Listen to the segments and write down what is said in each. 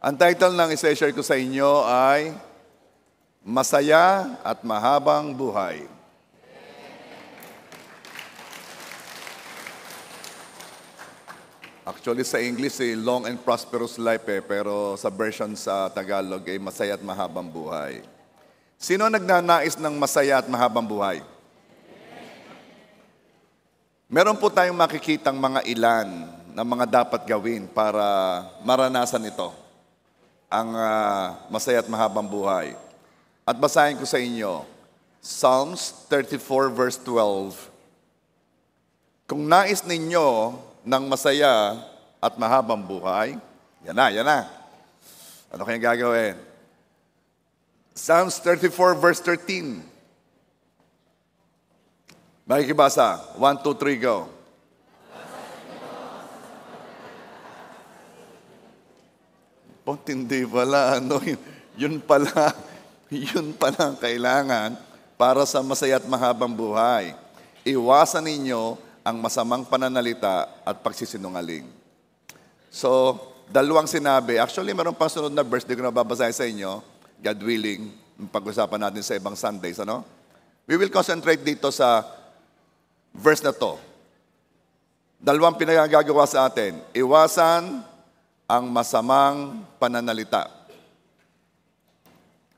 Ang title ng isa-share ko sa inyo ay Masaya at Mahabang Buhay. Actually sa English Long and Prosperous Life pero sa version sa Tagalog ay Masaya at Mahabang Buhay. Sino nagnanais ng masaya at mahabang buhay? Meron po tayong makikitang mga ilan na mga dapat gawin para maranasan ito, ang masaya at mahabang buhay. At basahin ko sa inyo, Psalms 34 verse 12. Kung nais ninyo ng masaya at mahabang buhay, yan na. Ano kayang gagawin? Psalms 34 verse 13. Makikibasa. 1, 2, 3, go. Hindi pala, yun pala ang kailangan para sa masaya at mahabang buhay. Iwasan ninyo ang masamang pananalita at pagsisinungaling. So, dalawang sinabi. Actually, meron pang sunod na verse, di ko na babasahin sa inyo. God willing, pag-usapan natin sa ibang Sundays, ano? We will concentrate dito sa verse na to. Dalawang pinagagawa sa atin. Iwasan ang masamang pananalita.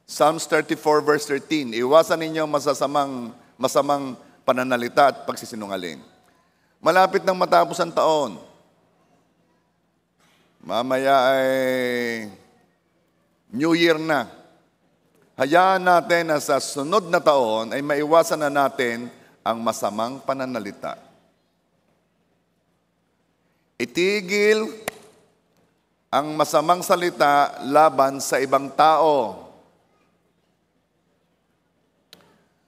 Psalms 34 verse 13. Iwasan ninyo masamang pananalita at pagsisinungaling. Malapit nang matapos ang taon. Mamaya ay New Year na. Hayaan natin na sa sunod na taon ay maiwasan na natin ang masamang pananalita. Itigil ang masamang salita laban sa ibang tao.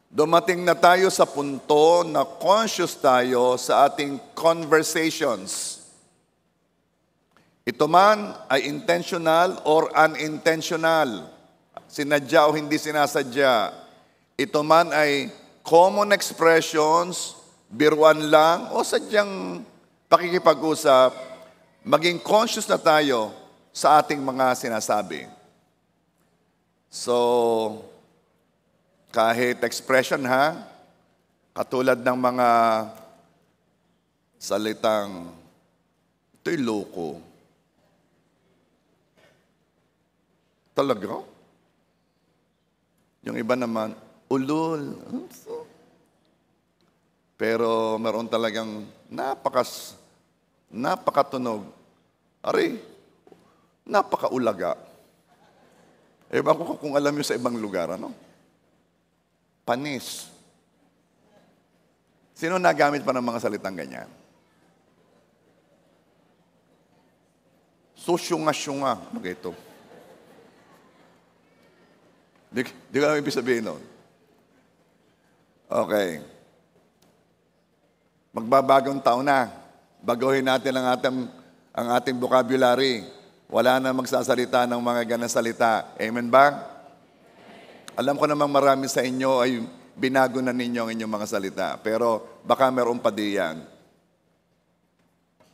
Dumating na tayo sa punto na conscious tayo sa ating conversations. Ito man ay intentional or unintentional. Sinadya o hindi sinasadya. Ito man ay common expressions, biruan lang, o sadyang pakikipag-usap, maging conscious na tayo sa ating mga sinasabi. So, kahit expression katulad ng mga salitang, ito'y loko. Talaga? Yung iba naman, ulol. Pero meron talagang napakatunog. Napakaulaga. Ewan ko kung alam nyo sa ibang lugar, ano? Panis. Sino nagamit pa ng mga salitang ganyan? Susyunga-syunga. Ano ito? Di ko alam ibig sabihin nun. Okay. Magbabagong taon na. Baguhin natin ang ating vocabulary. Wala na magsasalita ng mga ganang salita. Amen ba? Alam ko namang marami sa inyo ay binago na ninyo ang inyong mga salita. Pero baka meron pa diyan.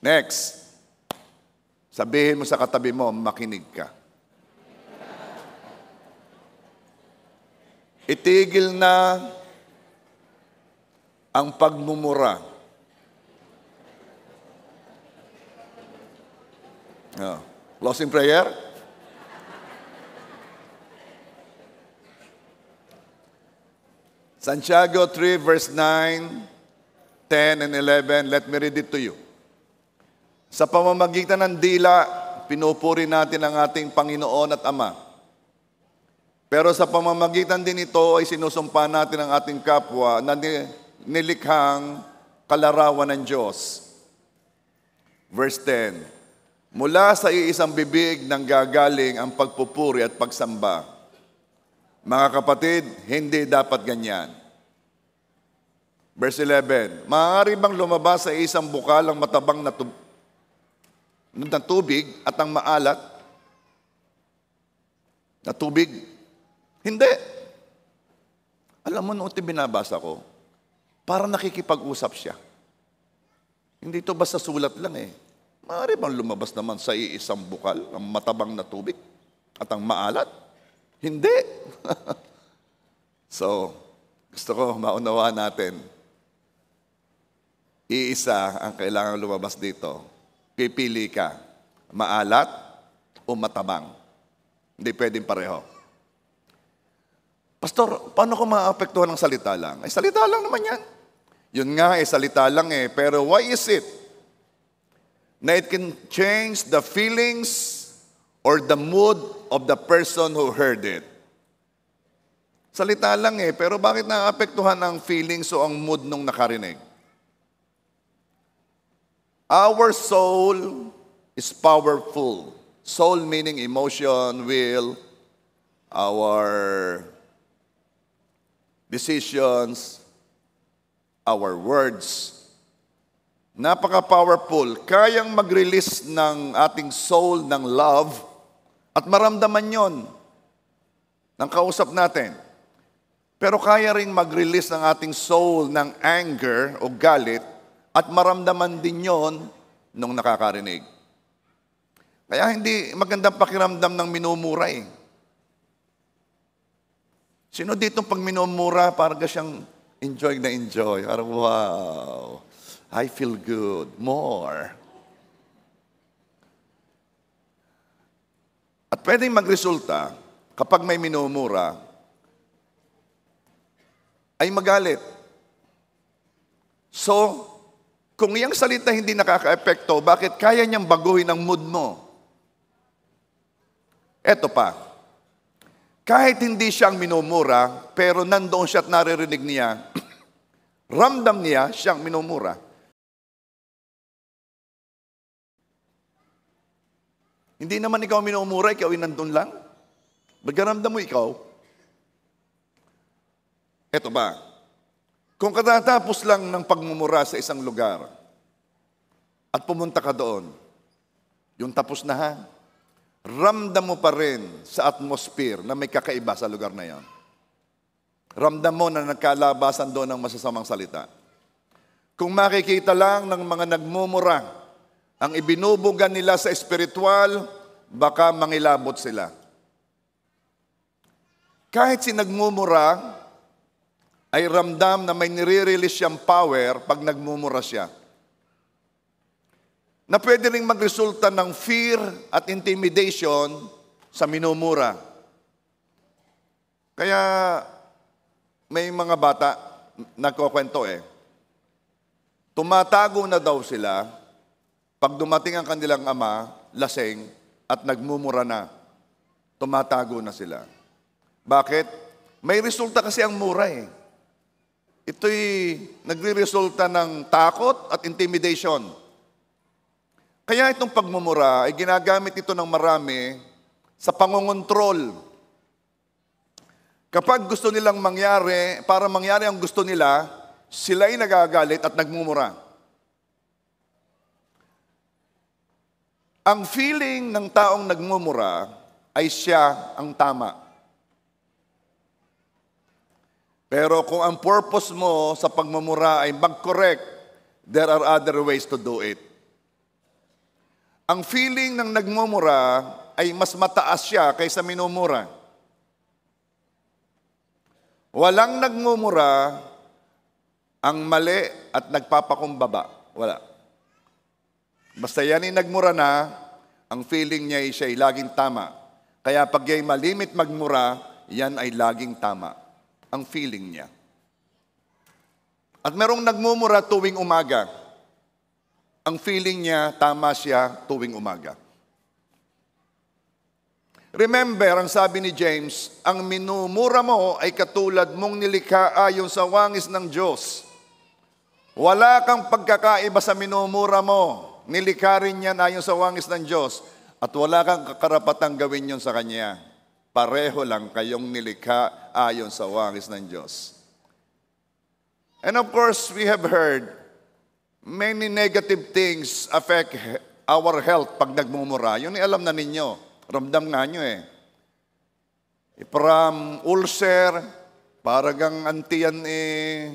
Next. Sabihin mo sa katabi mo, makinig ka. Itigil na ang pagmumura. Closing prayer. Santiago 3 verse 9, 10 and 11, let me read it to you. Sa pamamagitan ng dila, pinupuri natin ang ating Panginoon at Ama. Pero sa pamamagitan din ito ay sinusumpa natin ang ating kapwa na nilikhang kalarawan ng Diyos. Verse 10, mula sa iisang bibig nang gagaling ang pagpupuri at pagsamba. Mga kapatid, hindi dapat ganyan. Verse 11, maaari bang lumabas sa isang bukal ang matabang na tubig at ang maalat na tubig? Hindi. Alam mo, noong binabasa ko, parang nakikipag-usap siya. Hindi ito basta sulat lang eh. Maaari bang lumabas naman sa iisang bukal ang matabang na tubig? At ang maalat, hindi. So, gusto ko maunawaan natin, iisa ang kailangan lumabas dito. Pipili ka, maalat o matabang. Hindi pwedeng pareho. Pastor, paano ko maapektuhan ng salita lang? Eh, salita lang naman yan. Yun nga, salita lang eh. Pero why is it na it can change the feelings or the mood of the person who heard it? Salita lang eh, pero bakit naapektuhan ang feelings o ang mood nung nakarinig? Our soul is powerful. Soul meaning emotion, will, our decisions, our words. Napaka-powerful. Kayang mag-release ng ating soul ng love at maramdaman yon ng kausap natin. Pero kaya ring mag-release ng ating soul ng anger o galit at maramdaman din yon nung nakakarinig. Kaya hindi magandang pakiramdam ng minumura eh. Sino dito pag minumura, parang siyang enjoy na enjoy. Parang wow, I feel good, more. At pwedeng magresulta kapag may minumura, ay magalit. So, kung iyang salita hindi nakaka-epekto, bakit kaya niyang baguhin ang mood mo? Eto pa, kahit hindi siyang minumura, pero nandoon siya at naririnig niya, ramdam niya siyang minumura. Hindi naman ikaw minumura, ikaw ay nandun lang. Magkaramdam mo ikaw. Eto ba, kung katatapos lang ng pagmumura sa isang lugar at pumunta ka doon, yung tapos na ha, ramdam mo pa rin sa atmosphere na may kakaiba sa lugar na yan. Ramdam mo na nagkalabasan doon ng masasamang salita. Kung makikita lang ng mga nagmumura, ang ibinubugan nila sa espiritual, baka mangilabot sila. Kahit si nagmumura, ay ramdam na may nire-release siyang power pag nagmumura siya. Na pwede rin magresulta ng fear at intimidation sa minumura. Kaya may mga bata nagkukwento eh. Tumatago na daw sila pag dumating ang kanilang ama, lasing, at nagmumura na. Tumatago na sila. Bakit? May resulta kasi ang mura eh. Ito'y nagre-resulta ng takot at intimidation. Kaya itong pagmumura ay ginagamit ito ng marami sa pangongontrol. Kapag gusto nilang mangyari, para mangyari ang gusto nila, sila'y nagagalit at nagmumura. Ang feeling ng taong nagmumura ay siya ang tama. Pero kung ang purpose mo sa pagmumura ay mag-correct, there are other ways to do it. Ang feeling ng nagmumura ay mas mataas siya kaysa minumura. Walang nagmumura ang mali at nagpapakumbaba. Wala. Basta yan ay nagmura na, ang feeling niya ay siya ay laging tama. Kaya pag ya'y malimit magmura, yan ay laging tama. Ang feeling niya. At merong nagmumura tuwing umaga. Ang feeling niya, tama siya tuwing umaga. Remember, ang sabi ni James, ang minumura mo ay katulad mong nilikha ayon sa wangis ng Diyos. Wala kang pagkakaiba sa minumura mo. Nilikha rin yan ayon sa wangis ng Diyos. At wala kang karapatang gawin yun sa Kanya. Pareho lang kayong nilikha ayon sa wangis ng Diyos. And of course, we have heard many negative things affect our health pag nagmumura. Yun ay alam na ninyo. Ramdam nga nyo eh. From ulcer, paragang antiyan eh,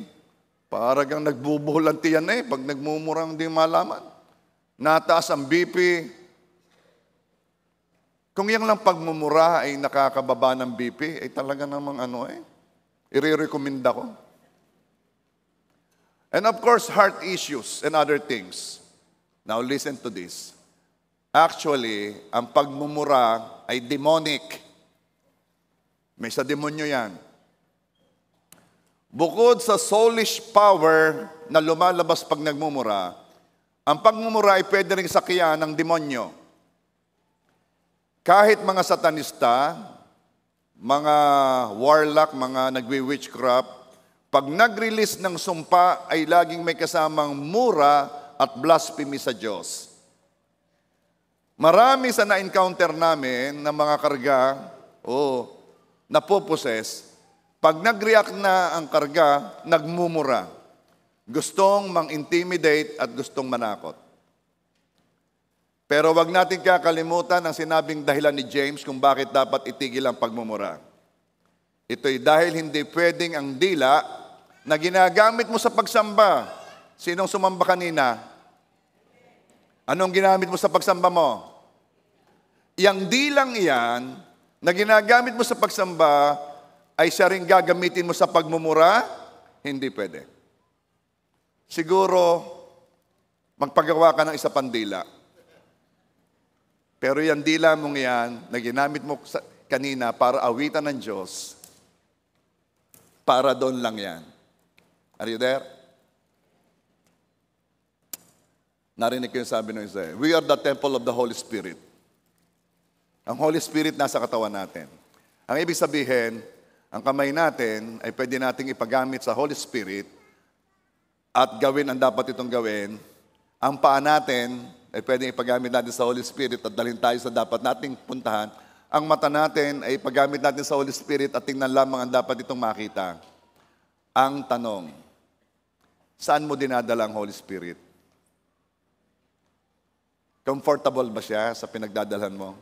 paragang nagbubuhol antiyan eh, pag nagmumurang di malaman. Nataas ang BP. Kung yan lang pagmumura ay nakakababa ng BP, ay talaga namang i-recommenda ko. And of course, heart issues and other things. Now listen to this. Actually, ang pagmumura ay demonic. May sa demonyo yan. Bukod sa soulish power na lumalabas pag nagmumura, ang pagmumura ay pwede rin sakyan ng demonyo. Kahit mga satanista, mga warlock, mga nagwi-witchcraft, pag nag-release ng sumpa ay laging may kasamang mura at blasphemy sa Diyos. Marami sa na-encounter namin ng mga karga o napoposes, pag nag-react na ang karga, nagmumura. Gustong mang-intimidate at gustong manakot. Pero wag natin kakalimutan ang sinabing dahilan ni James kung bakit dapat itigil ang pagmumura. Ito'y dahil hindi pwedeng ang dila na ginagamit mo sa pagsamba. Sinong sumamba kanina? Anong ginamit mo sa pagsamba mo? Yang dilang iyan na ginagamit mo sa pagsamba ay siya rin gagamitin mo sa pagmumura? Hindi pwede. Siguro, magpagawa ka ng isa pang dila. Pero yung dila mong yan, na ginamit mo kanina para awitan ng Diyos, para doon lang yan. Are you there? Narinig ko yung sabi ng isa. We are the temple of the Holy Spirit. Ang Holy Spirit nasa katawan natin. Ang ibig sabihin, ang kamay natin ay pwede nating ipagamit sa Holy Spirit at gawin ang dapat itong gawin. Ang paa natin ay pwedeng ipagamit natin sa Holy Spirit at dalhin tayo sa dapat nating puntahan. Ang mata natin ay ipagamit natin sa Holy Spirit at tingnan lamang ang dapat itong makita. Ang tanong, saan mo dinadala ang Holy Spirit? Comfortable ba siya sa pinagdadalhan mo?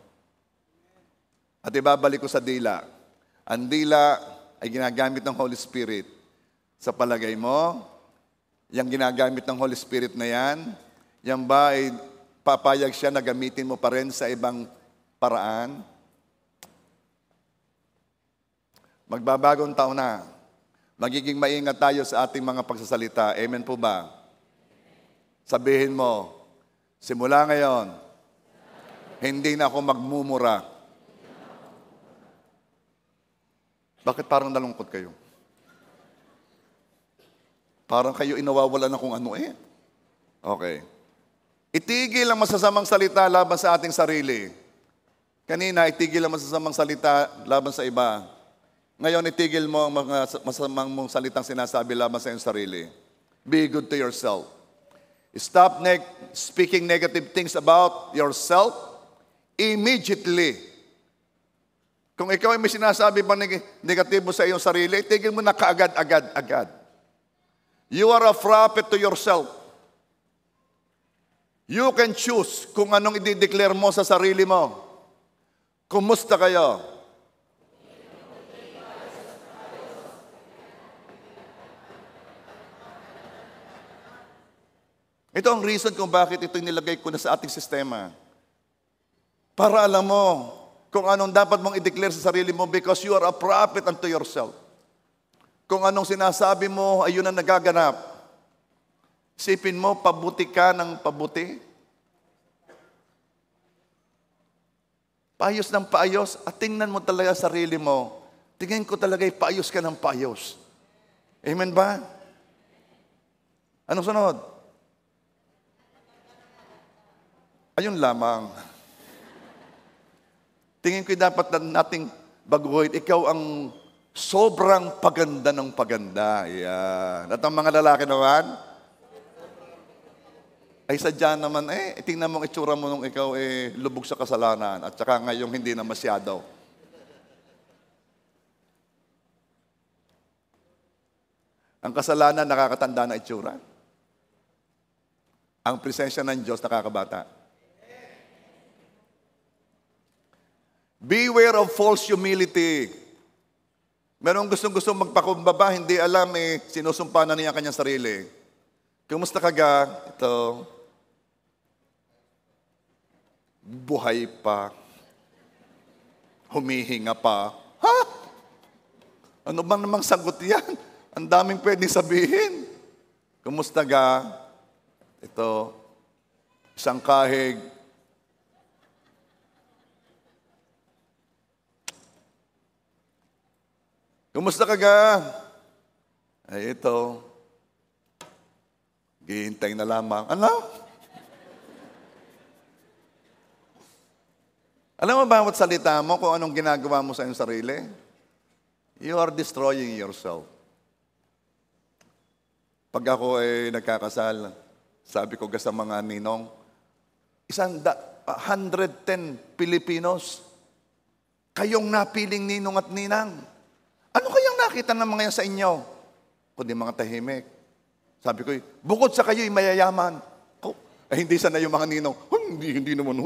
At ibabalik ko sa dila. Ang dila ay ginagamit ng Holy Spirit. Sa palagay mo, yung ginagamit ng Holy Spirit na yan ba ay papayag siya na gamitin mo pa rin sa ibang paraan? Magbabagong taon na. Magiging maingat tayo sa ating mga pagsasalita. Amen po ba? Sabihin mo, simula ngayon, hindi na ako magmumura. Bakit parang nalungkot kayo? Parang kayo inawawala na kung ano Okay. Itigil ang masasamang salita laban sa ating sarili. Kanina, itigil ang masasamang salita laban sa iba. Ngayon, itigil mo ang mga masamang mong salitang sinasabi laban sa iyong sarili. Be good to yourself. Stop speaking negative things about yourself immediately. Kung ikaw ay may sinasabi pa negatibo sa iyong sarili, itigil mo na kaagad-agad. You are a prophet to yourself. You can choose kung anong i-declare mo sa sarili mo. Kumusta kayo? Ito ang reason kung bakit ito nilagay ko na sa ating sistema. Para alam mo kung anong dapat mong i-declare sa sarili mo because you are a prophet unto yourself. Kung anong sinasabi mo, ayun ang nagaganap. Isipin mo, pabuti ka ng pabuti. Paayos ng paayos. At tingnan mo talaga sarili mo. Tingin ko talaga paayos ka ng paayos. Amen ba? Anong sunod? Ayun lamang. Tingin ko dapat nating baguhin. Ikaw ang sobrang paganda ng paganda. Yan. At ang mga lalaki naman, ay sadya naman, tingnan mo ang itsura mo nung ikaw lubog sa kasalanan at saka ngayong hindi na masyado. Ang kasalanan nakakatanda na itsura. Ang presensya ng Diyos nakakabata. Beware of false humility. Merong gustong magpakumbaba, hindi alam sinusumpa na niya kanyang sarili. Kumusta ka ga? Ito. Buhay pa. humihinga pa. Ha? Ano bang namang sagot yan? Ang daming pwedeng sabihin. Kumusta ka? Ito, isang kahig. Kumusta ka ga? Ay, ito. Gihintay na lamang. Ano? Alam mo bawat salita mo kung anong ginagawa mo sa iyong sarili? You are destroying yourself. Pag ako ay nagkakasal, sabi ko sa mga ninong, 110 Pilipinos, kayong napiling ninong at ninang. Ano kayang nakita ng mga yan sa inyo? Kundi mga tahimik. Sabi ko, bukod sa kayo'y mayayaman. Hindi sana yung mga ninong, hindi naman.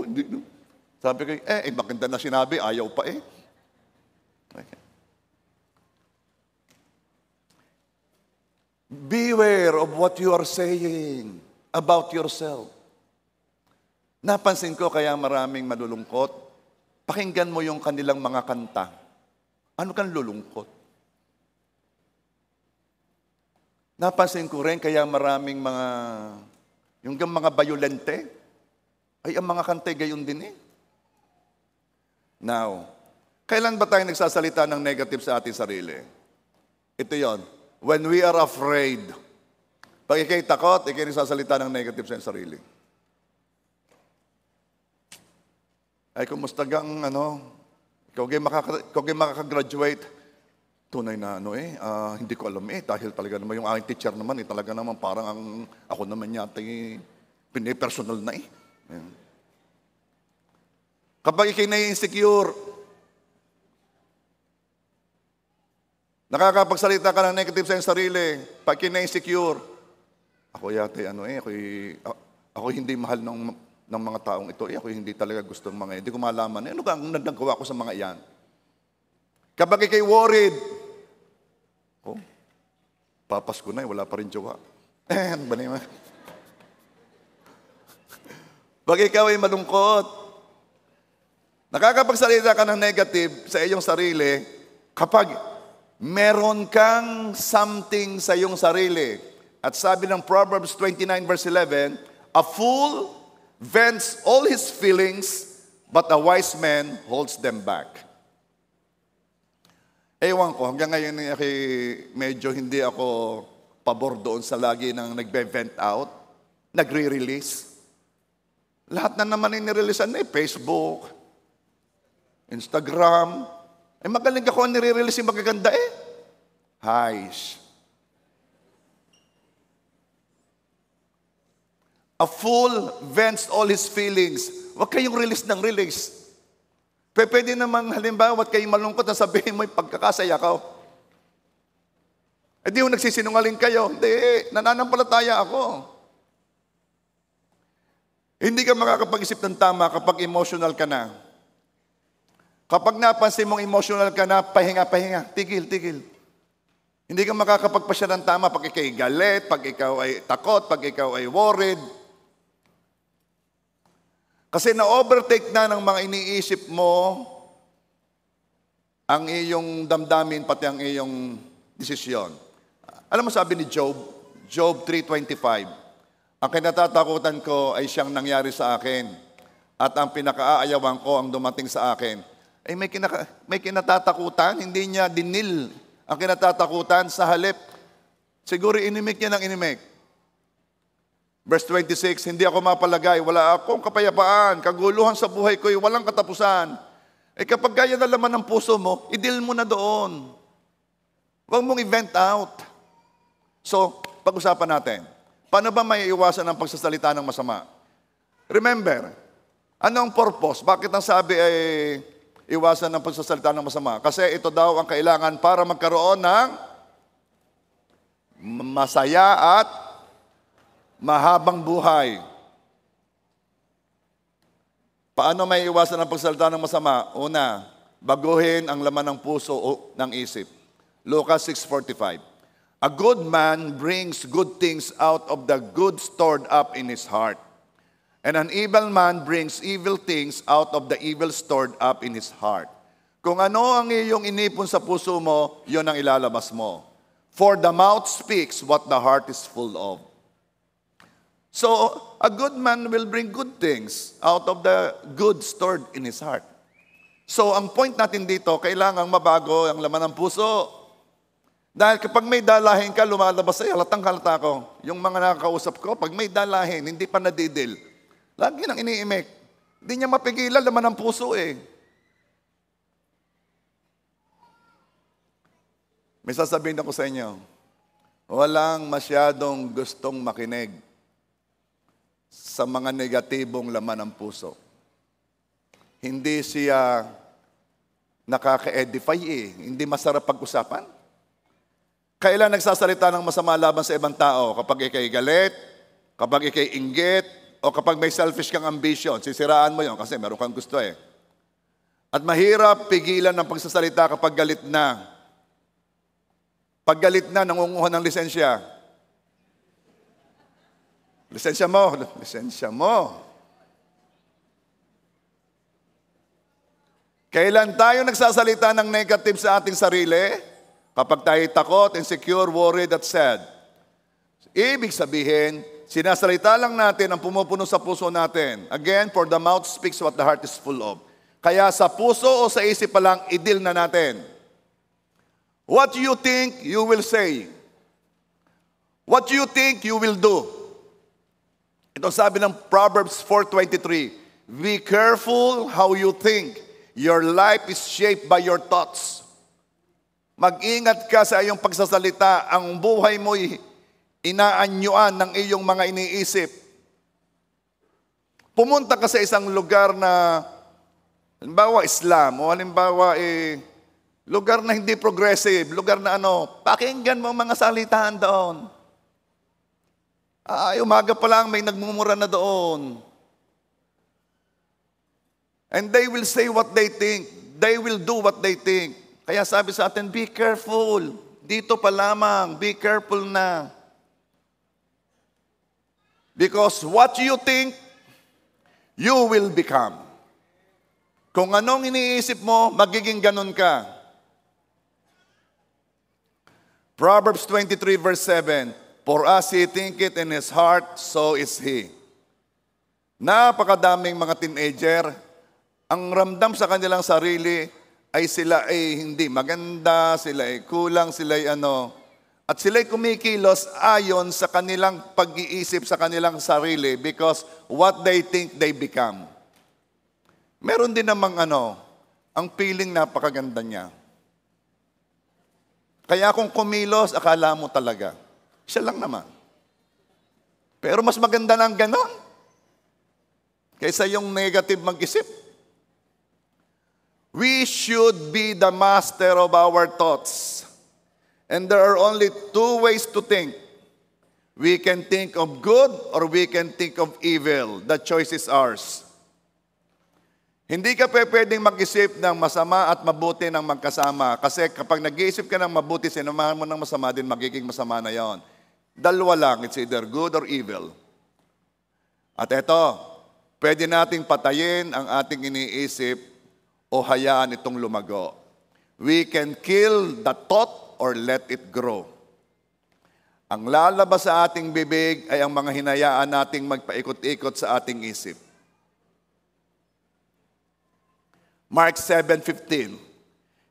Sabi ko, maganda na sinabi, ayaw pa eh. Okay. Beware of what you are saying about yourself. Napansin ko kaya maraming malulungkot. Pakinggan mo yung kanilang mga kanta. Ano kang lulungkot? Napansin ko rin kaya maraming yung mga bayolente, ay ang mga kantay gayon din eh. Now, kailan ba tayo nagsasalita ng negative sa ating sarili? Ito yon. When we are afraid. Pag ikay takot, ikay nagsasalita ng negative sa sarili. Ay, kumusta gang, ikaw kayo makakagraduate. Tunay na hindi ko alam dahil talaga naman yung aking teacher naman talaga naman parang ako naman yata pinipersonal na eh. Ayan. Kapag ikay na-insecure, nakakapagsalita ka ng negative sa iyong sarili, pag ikay na-insecure, ako yata ako hindi mahal ng mga taong ito, ako hindi talaga gusto ng mga hindi ko malaman. Ano ba ang nagagawa ko sa mga iyan? Kapag ikay worried, papasko na wala pa rin jowa. Ano ba naman? Pag ikaw ay malungkot, nakakapagsalita ka ng negative sa iyong sarili kapag meron kang something sa iyong sarili. At sabi ng Proverbs 29 verse 11, a fool vents all his feelings, but a wise man holds them back. Ewan ko, hanggang ngayon medyo hindi ako pabor doon sa lagi nang nagbe-vent out, nagre-release. Lahat na naman nire-releasean Facebook, Instagram. Magaling ako ang nire-release yung magaganda eh. Highs. A fool vents all his feelings. Huwag kayong release ng release. Pwede namang halimbawa at kayong malungkot na sabihin mo pagkakasaya ka. Di ho nagsisinungaling kayo. Hindi, nananampalataya ako. Hindi ka makakapag-isip ng tama kapag emotional ka na. Kapag napansin mong emotional ka na, pahinga, tigil. Hindi ka makakapagpasya ng tama pag ikaw ay galit, pag ikaw ay takot, pag ikaw ay worried. Kasi na-overtake na ng mga iniisip mo ang iyong damdamin, pati ang iyong desisyon. Alam mo sabi ni Job 3:25, ang kinatatakutan ko ay siyang nangyari sa akin, at ang pinaka-aayawan ko ang dumating sa akin. Ay may kinatatakutan, hindi niya dinil ang kinatatakutan, sa halip. Siguro inimik niya ng inimik. Verse 26, hindi ako mapalagay, wala akong kapayapaan, kaguluhan sa buhay ko'y walang katapusan. Kapag kaya na laman ng puso mo, i-deal mo na doon. Huwag mong i-vent out. So, pag-usapan natin, paano ba may iwasan ang pagsasalita ng masama? Remember, anong purpose? Bakit ang sabi ay iwasan ang pagsasalita ng masama? Kasi ito daw ang kailangan para magkaroon ng masaya at mahabang buhay. Paano may iwasan ang pagsalita ng masama? Una, baguhin ang laman ng puso o ng isip. Lucas 6:45. A good man brings good things out of the good stored up in his heart. And an evil man brings evil things out of the evil stored up in his heart. Kung ano ang iyong inipon sa puso mo, yon ang ilalabas mo. For the mouth speaks what the heart is full of. So, a good man will bring good things out of the good stored in his heart. So, ang point natin dito, kailangang mabago ang laman ng puso. Dahil kapag may dalahin ka, lumalabas sa'yo, halatang-halata ko. Yung mga nakakausap ko, pag may dalahin, hindi pa nadidil, lagi nang iniimik. Hindi niya mapigilan, laman ng puso eh. May sasabihin ako sa inyo, walang masyadong gustong makinig sa mga negatibong laman ng puso. Hindi siya nakaka-edify eh. Hindi masarap pag-usapan. Kailan nagsasalita ng masama laban sa ibang tao? Kapag ikay galit, kapag ikay inggit, o kapag may selfish kang ambition, sisiraan mo yon kasi meron kang gusto eh. At mahirap pigilan ng pagsasalita kapag galit na. Pag galit na, nangunguha ng lisensya. Lisensya mo, lisensya mo. Kailan tayo nagsasalita ng negative sa ating sarili? Kapag tayo takot, insecure, worried, at sad. Ibig sabihin, sinasalita lang natin ang pumupuno sa puso natin. Again, for the mouth speaks what the heart is full of. Kaya sa puso o sa isip pa lang, i-deal na natin. What you think, you will say. What you think, you will do. Ito sabi ng Proverbs 4:23, be careful how you think. Your life is shaped by your thoughts. Mag-ingat ka sa iyong pagsasalita. Ang buhay mo'y inaanyuan ng iyong mga iniisip. Pumunta ka sa isang lugar na, halimbawa Islam, o halimbawa lugar na hindi progressive, lugar na pakinggan mo mga salitaan doon. Umaga pa lang may nagmumura na doon. And they will say what they think. They will do what they think. Kaya sabi sa atin, be careful. Dito pa lamang, be careful na. Because what you think, you will become. Kung anong iniisip mo, magiging ganun ka. Proverbs 23 verse 7, for as he thinketh in his heart, so is he. Napakadaming mga teenager, ang ramdam sa kanilang sarili ay sila ay hindi maganda, sila ay kulang, sila ay at sila ay kumikilos ayon sa kanilang pag-iisip sa kanilang sarili because what they think they become. Meron din namang ang feeling napakaganda niya. Kaya kung kumilos, akala mo talaga, siya lang naman. Pero mas maganda ng ganon kaysa yung negative mag-isip. We should be the master of our thoughts. And there are only two ways to think. We can think of good or we can think of evil. The choice is ours. Hindi ka pwedeng mag-isip ng masama at mabuti ng magkasama. Kasi kapag nag-iisip ka ng mabuti, sinamahan mo ng masama din, magiging masama na yon. Dalawa lang, it's either good or evil. At eto, pwede nating patayin ang ating iniisip o hayaan itong lumago. We can kill the thought or let it grow. Ang lalabas sa ating bibig ay ang mga hinayaan nating magpaikot-ikot sa ating isip. Mark 7:15,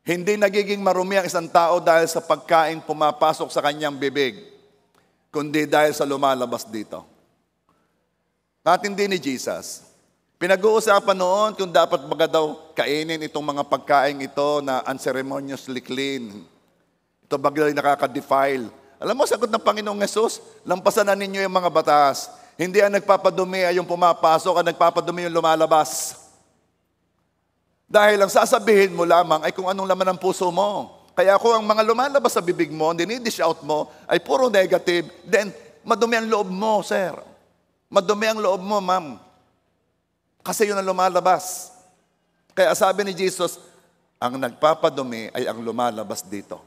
hindi nagiging marumi ang isang tao dahil sa pagkain pumapasok sa kanyang bibig, kundi dahil sa lumalabas dito. At hindi ni Jesus. Pinag-uusapan noon kung dapat baga daw kainin itong mga pagkain ito na unceremoniously clean. Ito bagay nakaka-defile. Alam mo, sagot ng Panginoong Yesus, lampasan na ninyo yung mga batas. Hindi ang nagpapadumi ay yung pumapasok, ang nagpapadumi yung lumalabas. Dahil ang sasabihin mo lamang ay kung anong laman ng puso mo. Kaya kung ang mga lumalabas sa bibig mo, dinidish out mo, ay puro negative, then madumi ang loob mo, sir. Madumi ang loob mo, ma'am. Kasi yun ang lumalabas. Kaya sabi ni Jesus, ang nagpapadumi ay ang lumalabas dito.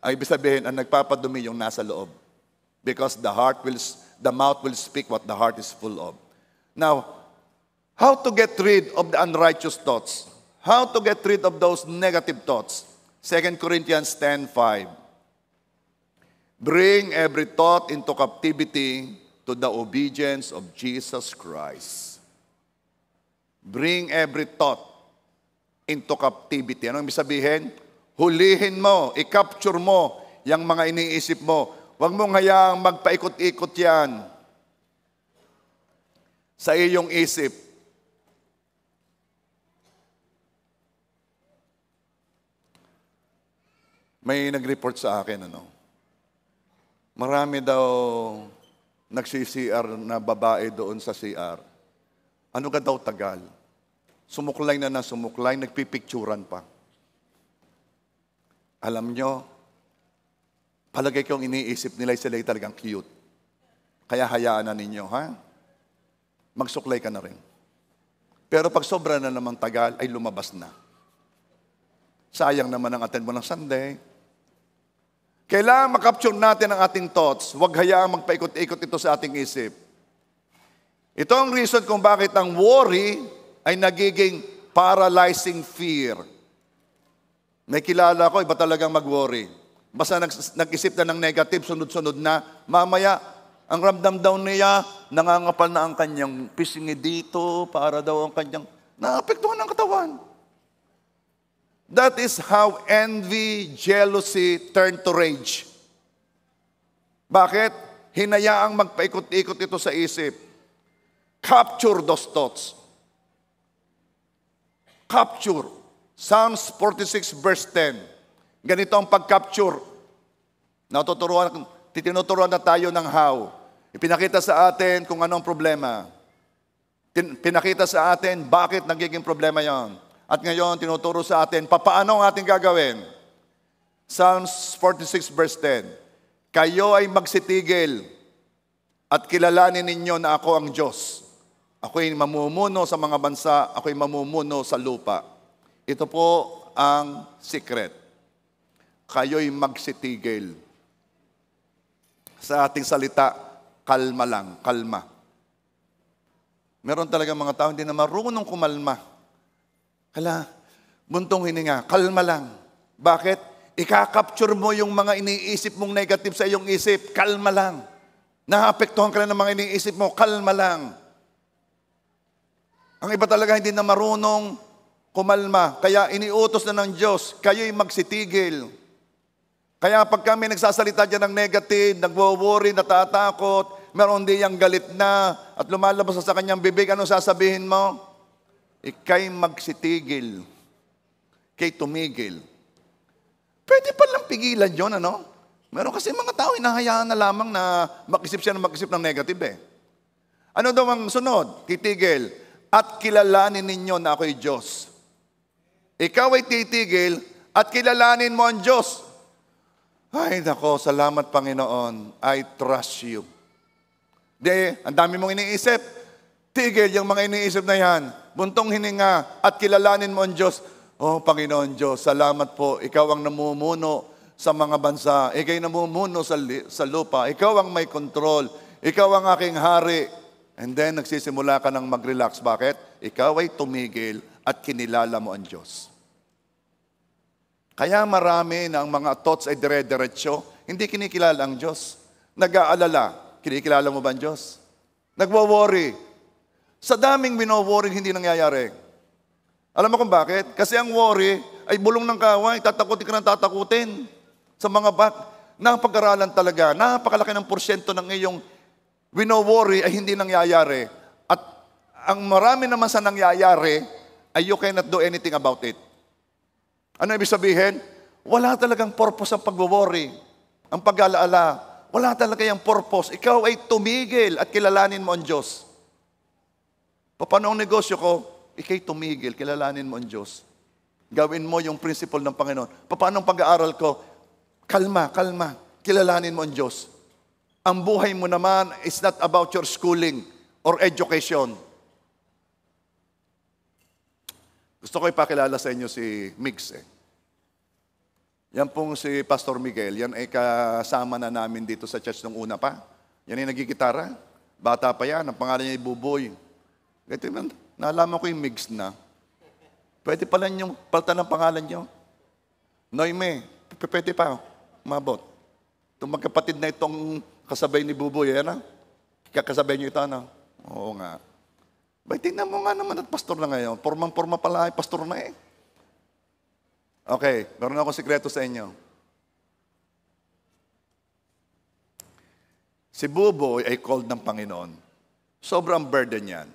Ang ibig sabihin, ang nagpapadumi yung nasa loob. Because the mouth will speak what the heart is full of. Now, how to get rid of the unrighteous thoughts? How to get rid of those negative thoughts? 2 Corinthians 10:5. Bring every thought into captivity to the obedience of Jesus Christ. Bring every thought into captivity. Ano ibig sabihin? Hulihin mo, i-capture mo yung mga iniisip mo. Huwag mong hayaang magpaikot-ikot yan sa iyong isip. May nag-report sa akin, marami daw nagsi-CR na babae doon sa CR. Ano ka daw tagal? Sumuklay na sumuklay, nagpipicturan pa. Alam nyo, palagay kong iniisip nila sila talagang cute. Kaya hayaan na ninyo, ha? Magsuklay ka na rin. Pero pag sobra na namang tagal, ay lumabas na. Sayang naman ang attend mo ng Sunday. Kailangan makapture natin ang ating thoughts. Huwag hayaang magpaikot-ikot ito sa ating isip. Ito ang reason kung bakit ang worry ay nagiging paralyzing fear. May kilala ko, iba talagang mag-worry. Basta nag-isip na ng negative, sunod-sunod na. Mamaya, ang ramdam daw niya, nangangapal na ang kanyang pisngi dito, para daw ang kanyang naapektuhan ng katawan. That is how envy, jealousy turn to rage. Bakit? Hinayaang magpaikot-ikot ito sa isip. Capture those thoughts. Capture. Psalms 46 verse 10. Ganito ang pag-capture. Tinuturuan na tayo ng how. Ipinakita sa atin kung anong problema. Pinakita sa atin bakit nagiging problema yon. At ngayon, tinuturo sa atin, papaano ang ating gagawin? Psalms 46 verse 10. Kayo ay magsitigil at kilalanin ninyo na ako ang Diyos. Ako'y mamumuno sa mga bansa, ako'y mamumuno sa lupa. Ito po ang secret. Kayo'y magsitigil. Sa ating salita, kalma lang, kalma. Meron talaga mga tao hindi na marunong kumalma. Hala, buntong hininga, kalma lang. Bakit? Ika-capture mo yung mga iniisip mong negative sa iyong isip, kalma lang. Naapektuhan ka na ng mga iniisip mo, kalma lang. Ang iba talaga hindi na marunong kumalma. Kaya iniutos na ng Diyos, kayo'y magsitigil. Kaya pag kami nagsasalita dyan ng negative, nagwo-worry, natatakot, meron diyang galit na, at lumalabas sa kanyang bibig, anong sasabihin mo? Ika'y magsitigil. Ika'y tumigil. Pwede palang pigilan yun, Meron kasi mga tao, hinahayaan na lamang na mag-isip siya na mag-isip ng negative Ano daw ang sunod? Titigil. At kilalanin ninyo na ako'y Diyos. Ikaw ay titigil at kilalanin mo ang Diyos. Ay, nako, salamat Panginoon. I trust you. Ang dami mong iniisip. Tigil yung mga iniisip na yan. Buntong hininga at kilalanin mo ang Diyos. Oh, Panginoon Diyos, salamat po. Ikaw ang namumuno sa mga bansa. Ikaw ang namumuno sa lupa. Ikaw ang may control. Ikaw ang aking hari. And then, nagsisimula ka ng mag-relax. Bakit? Ikaw ay tumigil at kinilala mo ang Diyos. Kaya marami na ang mga thoughts ay dire-diretso. Hindi kinikilala ang Diyos. Nag-aalala. Kinikilala mo ba ang Diyos? Nagwo-worry. Sa daming wino-worry, hindi nangyayari. Alam mo kung bakit? Kasi ang worry ay bulong ng kaway, tatakutin ka ng tatakutin. Sa mga napag-aralan talaga, napakalaki ng porsyento ng iyong wino-worry ay hindi nangyayari. At ang marami naman sa nangyayari ay you cannot do anything about it. Ano ibig sabihin? Wala talagang purpose ang pag-worry. Ang pag-alaala. Wala talaga yung purpose. Ikaw ay tumigil at kilalanin mo ang Diyos. Paano ang negosyo ko? Ika'y tumigil, kilalanin mo ang Diyos. Gawin mo yung principle ng Panginoon. Paano ang pag-aaral ko? Kalma, kalma. Kilalanin mo ang Diyos. Ang buhay mo naman is not about your schooling or education. Gusto ko ipakilala sa inyo si Migs. Yan pong si Pastor Miguel. Yan ay kasama na namin dito sa church nung una pa. Yan ay nagigitara. Bata pa yan. Ang pangalan niya ay Buboy. Ito man, nalaman ko yung Migs na. Pwede pala niyong palitan ng pangalan niyo. Noime, pwede pa, umabot. Itong magkapatid na itong kasabay ni Buboy, yan kakasabay niyo ito, ano? Oo nga. Tingnan mo nga naman at pastor na ngayon. Pormang-porma pala, pastor na eh. Okay, meron akong sikreto sa inyo. Si Buboy ay called ng Panginoon. Sobrang burden yan.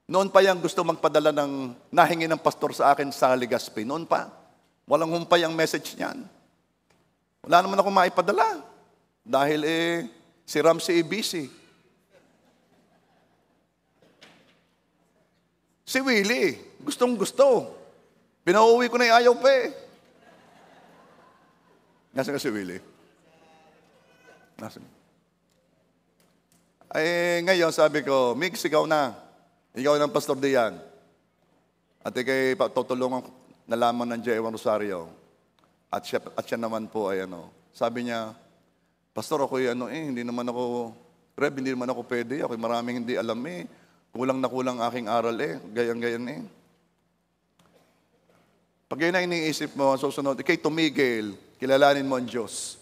Noon pa yang gusto magpadala ng nahingi ng pastor sa akin sa Legazpi. Noon pa. Walang humpay ang message niyan. Wala naman ako maipadala. Dahil si Ramsey busy. Si Willie, gustong-gusto. Pinauwi ko na yung ayaw pa eh. Nasaan ka si Willie? Nasaan? Ngayon sabi ko, Migs, ikaw na. Ikaw ng Pastor Dian. At ikay tutulungan na lamang ng J.A. Rosario. At siya naman po ay sabi niya, Pastor, ako hindi naman ako pwede. Ako maraming hindi alam eh. Kulang na kulang aking aral eh. Gayan-gayan eh. Pag yun na iniisip mo, susunod, ikay tumigil, kilalanin mo ang Diyos.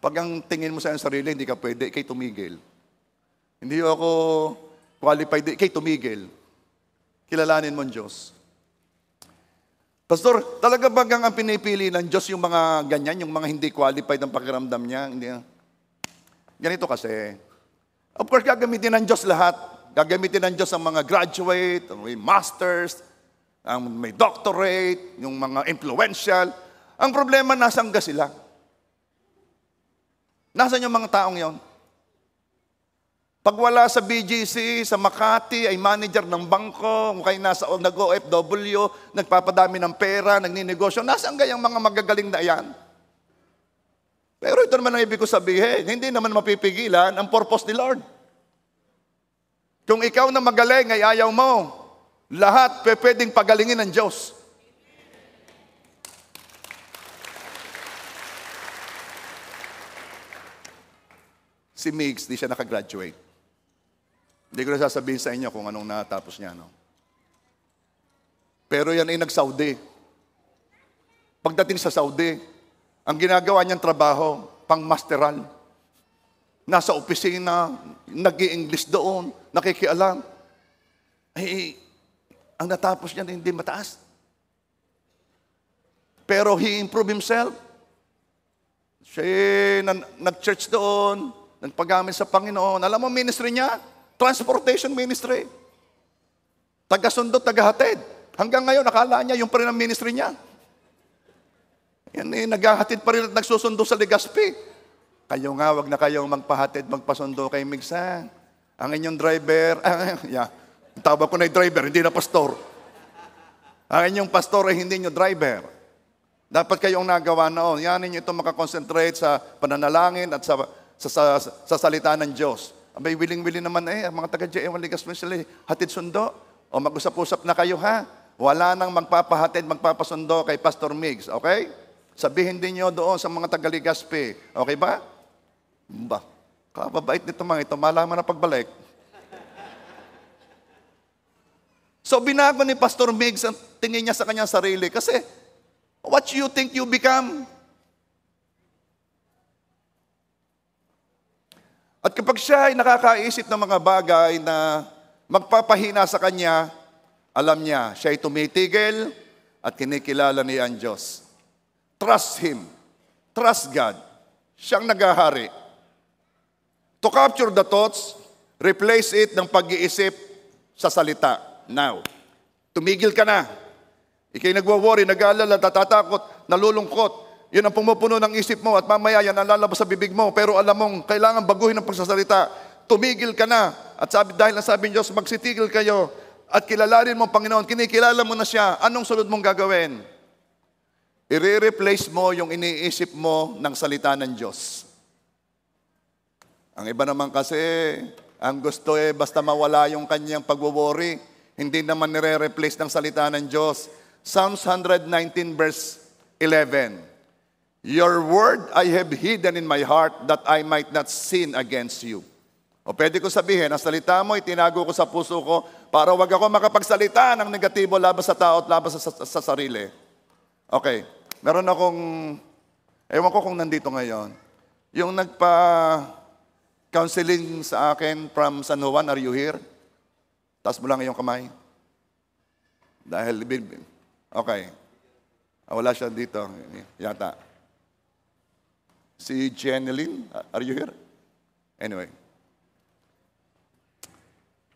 Pag ang tingin mo sa iyong sarili, hindi ka pwede, ikay tumigil. Hindi ako qualified, ikay tumigil. Kilalanin mo ang Diyos. Pastor, talaga ba ang pinipili ng Diyos yung mga ganyan, yung mga hindi qualified ng pakiramdam niya? Hindi. Ganito kasi. Of course, gagamitin ng Diyos lahat. Gagamitin ng Diyos ang mga graduate, ang may masters, ang may doctorate, yung mga influential. Ang problema, nasaan ka sila? Nasaan yung mga taong yon? Pag wala sa BGC, sa Makati, ay manager ng bangko, kung kayo nasa nag-OFW, nagpapadami ng pera, nagninegosyo, nasaan kayang mga magagaling na yan? Pero ito naman ang ibig ko sabihin, hindi naman mapipigilan ang purpose ni Lord. Kung ikaw na magaling ay ayaw mo, lahat pwedeng pagalingin ng Diyos. Si Migs, di siya nakagraduate. Hindi ko na sasabihin sa inyo kung anong natapos niya. No? Pero yan ay nag-Saudi. Pagdating sa Saudi, ang ginagawa niyang trabaho, pang-masteral. Nasa opisina, nag-i-English doon, nakikialam. Ang natapos niya hindi mataas. Pero he improved himself. Siya nag-church doon, nagpagamit sa Panginoon. Alam mo ministry niya? Transportation ministry. Taga-sundo, taga-hatid. Hanggang ngayon, nakala niya yung pa rin ang ministry niya. Yan naghahatid pa rin at nagsusundo sa Legazpi. Kayo nga, wag na kayong magpahatid, magpasundo kay Migsa. Ang inyong driver, tawag ko na yung driver, hindi na pastor. Ang inyong pastor ay hindi nyo driver. Dapat kayong nagawa noon. Yan ninyo ito makakonsentrate sa pananalangin at sa salita ng Diyos. Abay, willing-willing naman ang mga taga-J.A. Legazpi sila, hatid sundo. O mag-usap-usap na kayo ha. Wala nang magpapahatid, magpapasundo kay Pastor Migs, okay? Sabihin din nyo doon sa mga taga-Legazpi. Okay ba? Kababait nito mga ito. Malaman na pagbalik. So, binago ni Pastor Migs ang tingin niya sa kanyang sarili. Kasi, what you think you become? At kapag siya ay nakakaisip ng mga bagay na magpapahina sa kanya, alam niya, siya ay tumitigil at kinikilala niya ang Diyos. Trust Him. Trust God. Siyang naghahari. To capture the thoughts, replace it ng pag-iisip sa salita. Now, tumigil ka na. Ika'y nagwo-worry, nag-aalala, natatakot, nalulungkot. Yun ang pumupuno ng isip mo at mamaya yan ang lalabas sa bibig mo. Pero alam mong kailangan baguhin ang pagsasalita. Tumigil ka na. At dahil nasabi ng Diyos, magsitigil kayo at kilalanin mo ang Panginoon. Kinikilala mo na siya. Anong sunod mong gagawin? I-replace mo yung iniisip mo ng salita ng Diyos. Ang iba naman kasi, ang gusto basta mawala yung kanyang pagwo-worry, hindi naman nire-replace ng salita ng Diyos. Psalms 119 verse 11. Your word I have hidden in my heart that I might not sin against you. O pwede ko sabihin, ang salita mo, itinago ko sa puso ko para wag ako makapagsalita ng negatibo laban sa tao at laban sa sarili. Okay. Meron akong, ewan ko kung nandito ngayon, yung nagpa-counseling sa akin from San Juan, are you here? Taas mo lang iyong kamay. Dahil, okay. Wala siya dito, yata. Si Jeneline, are you here? Anyway.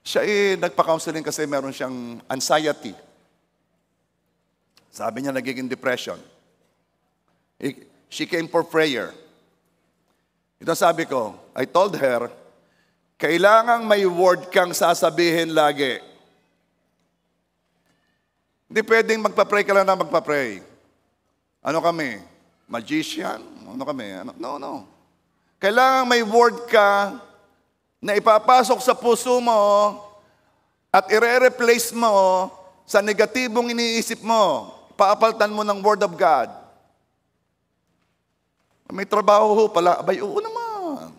Siya nagpa-counseling kasi meron siyang anxiety. Sabi niya nagiging depression. She came for prayer. Ito sabi ko, I told her, kailangang may word kang sasabihin lagi. Hindi pwedeng magpa-pray ka lang na magpa-pray. Ano kami? Magician? Ano kami? No. Kailangan may word ka na ipapasok sa puso mo at ire-replace mo sa negatibong iniisip mo. Paapaltan mo ng Word of God. May trabaho pala. Abay, oo naman.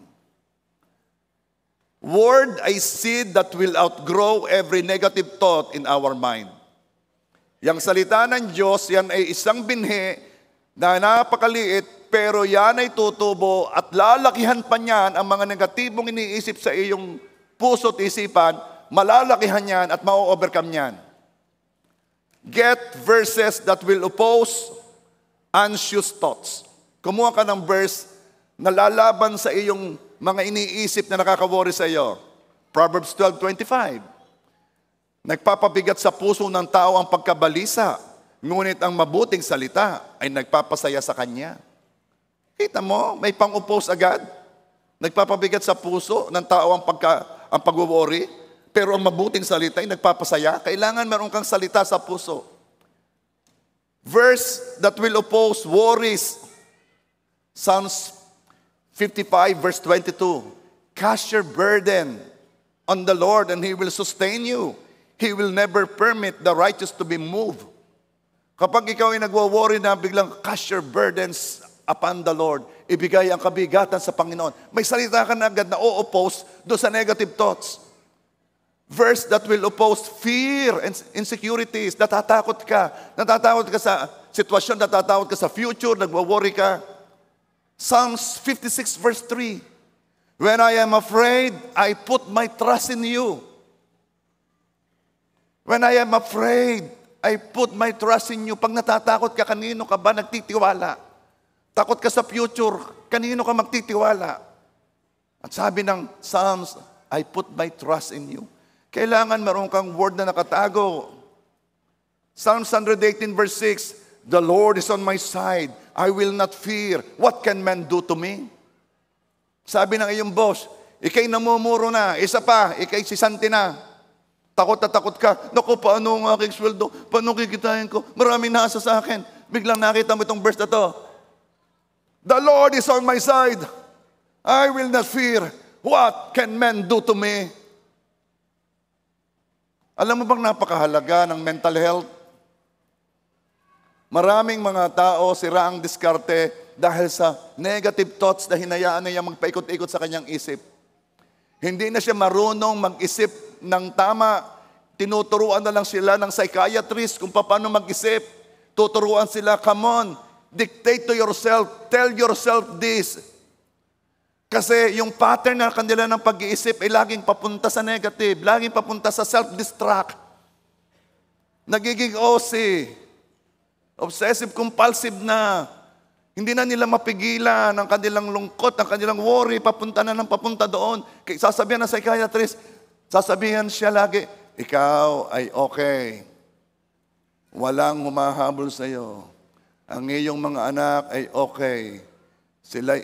Word ay seed that will outgrow every negative thought in our mind. Yang salita ng Diyos, yan ay isang binhi na napakaliit, pero yan ay tutubo at lalakihan pa niyan ang mga negatibong iniisip sa iyong puso at isipan, malalakihan yan at ma-overcome yan. Get verses that will oppose anxious thoughts. Kumuha ka ng verse na lalaban sa iyong mga iniisip na nakaka-worry sa iyo. Proverbs 12:25. Nagpapabigat sa puso ng tao ang pagkabalisa, ngunit ang mabuting salita ay nagpapasaya sa kanya. Kita mo, may pang-oppose agad. Nagpapabigat sa puso ng tao ang pag-worry, pero ang mabuting salita ay nagpapasaya. Kailangan meron kang salita sa puso. Verse that will oppose worries. Psalms 55 verse 22. Cast your burden on the Lord and He will sustain you. He will never permit the righteous to be moved. Kapag ikaw ay nagwo-worry na biglang cast your burdens upon the Lord, ibigay ang kabigatan sa Panginoon. May salita ka na agad na o-oppose doon sa negative thoughts. Verse that will oppose fear and insecurities. Natatakot ka sa sitwasyon, natatakot ka sa future, nagwo-worry ka. Psalms 56 verse 3. When I am afraid, I put my trust in you. When I am afraid, I put my trust in you. Pag natatakot ka, kanino ka ba nagtitiwala? Takot ka sa future, kanino ka magtitiwala? At sabi ng Psalms, I put my trust in you. Kailangan meron kang word na nakatago. Psalms 118 verse 6, the Lord is on my side. I will not fear. What can man do to me? Sabi ng iyong boss, ikay namumuro na, isa pa, ikay sisanti na. Takot na takot ka. Naku, paano ang aking sweldo? Paano kikitain ko? Maraming nasa sa akin. Biglang nakita mo itong verse na to. The Lord is on my side. I will not fear. What can men do to me? Alam mo bang napakahalaga ng mental health? Maraming mga tao sira ang diskarte dahil sa negative thoughts na hinayaan niya magpaikot-ikot sa kanyang isip. Hindi na siya marunong mag-isip ng tama. Tinuturuan na lang sila ng psychiatrist kung paano mag-isip. Tuturuan sila, come on, dictate to yourself, tell yourself this. Kasi yung pattern na kanila ng pag-iisip ay laging papunta sa negative, laging papunta sa self-destruct. Nagiging OC, obsessive-compulsive na. Hindi na nila mapigilan ang kanilang lungkot, ang kanilang worry, papunta na ng papunta doon. Sasabihan ng psychiatrist, sasabihan siya lagi, ikaw ay okay. Walang humahabol sa iyo. Ang iyong mga anak ay okay. Sila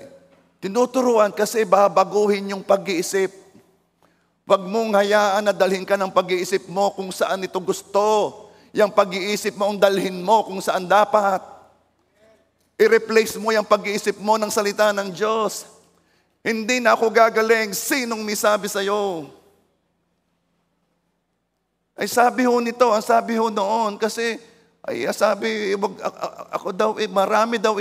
tinuturuan kasi babaguhin yung pag-iisip. Huwag mong hayaan na dalhin ka ng pag-iisip mo kung saan ito gusto. Yung pag-iisip mo ang dalhin mo kung saan dapat. I-replace mo yung pag-iisip mo ng salita ng Diyos. Hindi na ako gagaling. Sinong may sabi sa'yo? Ay sabi ho nito, ang sabi ho noon, kasi ay sabi, ako daw, marami daw.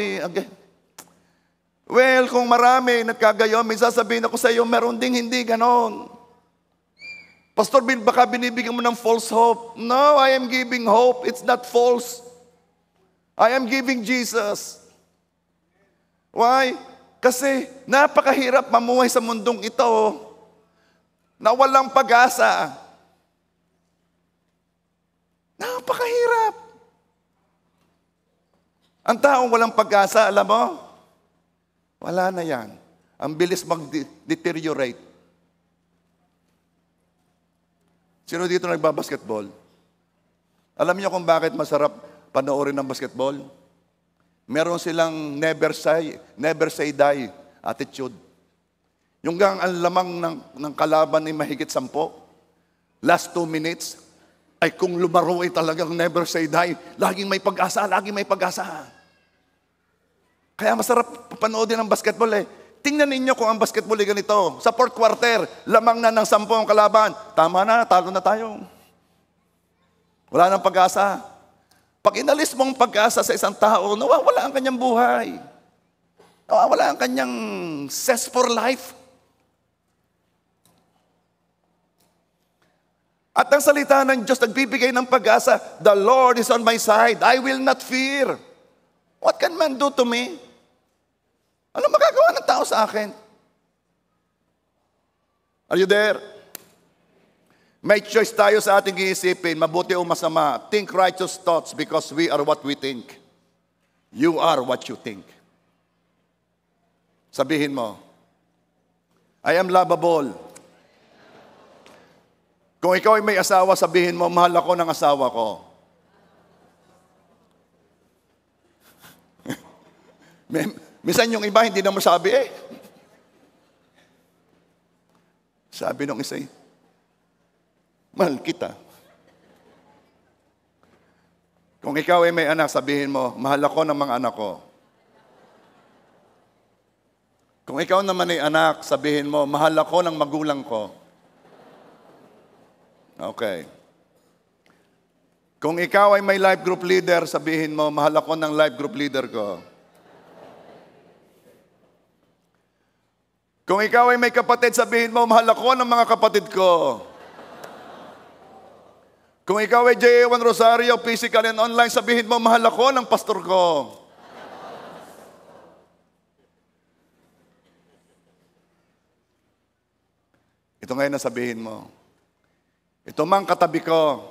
Well, kung marami nagkagayon, may sasabihin ako sa iyo, meron ding hindi ganon. Pastor Bill, baka binibigyan mo ng false hope. No, I am giving hope. It's not false. I am giving Jesus. Why? Kasi napakahirap mamuhay sa mundong ito na walang pag-asa. Napakahirap. Ang taong walang pag-asa, alam mo, wala na yan. Ang bilis mag-deteriorate. Sino dito nagbabasketball? Alam niyo kung bakit masarap panoorin ng basketball? Meron silang never say die attitude. Yung gang ang lamang ng kalaban ay mahigit 10. Last 2 minutes, ay kung lumaro ay talagang never say die. Laging may pag-asa, laging may pag-asa. Kaya masarap panoodin ng basketball eh. Tingnan ninyo kung ang basketball ay ganito. Sa 4th quarter, lamang na ng 10 ang kalaban. Tama na, talo na tayo. Wala nang pag-asa. Pag inalis mong pag-asa sa isang tao, nawawala ang kanyang buhay. Nawawala ang kanyang zest for life. At ang salita ng Diyos nagbibigay ng pag-asa, the Lord is on my side. I will not fear. What can man do to me? Ano magagawa ng tao sa akin? Are you there? May choice tayo sa ating iisipin, mabuti o masama. Think righteous thoughts because we are what we think. You are what you think. Sabihin mo, I am lovable. Kung ikaw ay may asawa, sabihin mo, mahal ako ng asawa ko. Minsan yung iba, hindi na masabi eh. Sabi nung isa, mahal kita. Kung ikaw ay may anak, sabihin mo, mahal ako ng mga anak ko. Kung ikaw naman ay anak, sabihin mo, mahal ako ng magulang ko. Okay. Kung ikaw ay may life group leader, sabihin mo, mahal ako ng life group leader ko. Kung ikaw ay may kapatid, sabihin mo, mahal ako ng mga kapatid ko. Kung ikaw ay J.A.1 Rosario, physical and online, sabihin mo, mahal ako ng pastor ko. Ito ngayon na sabihin mo. Ito mang katabi ko,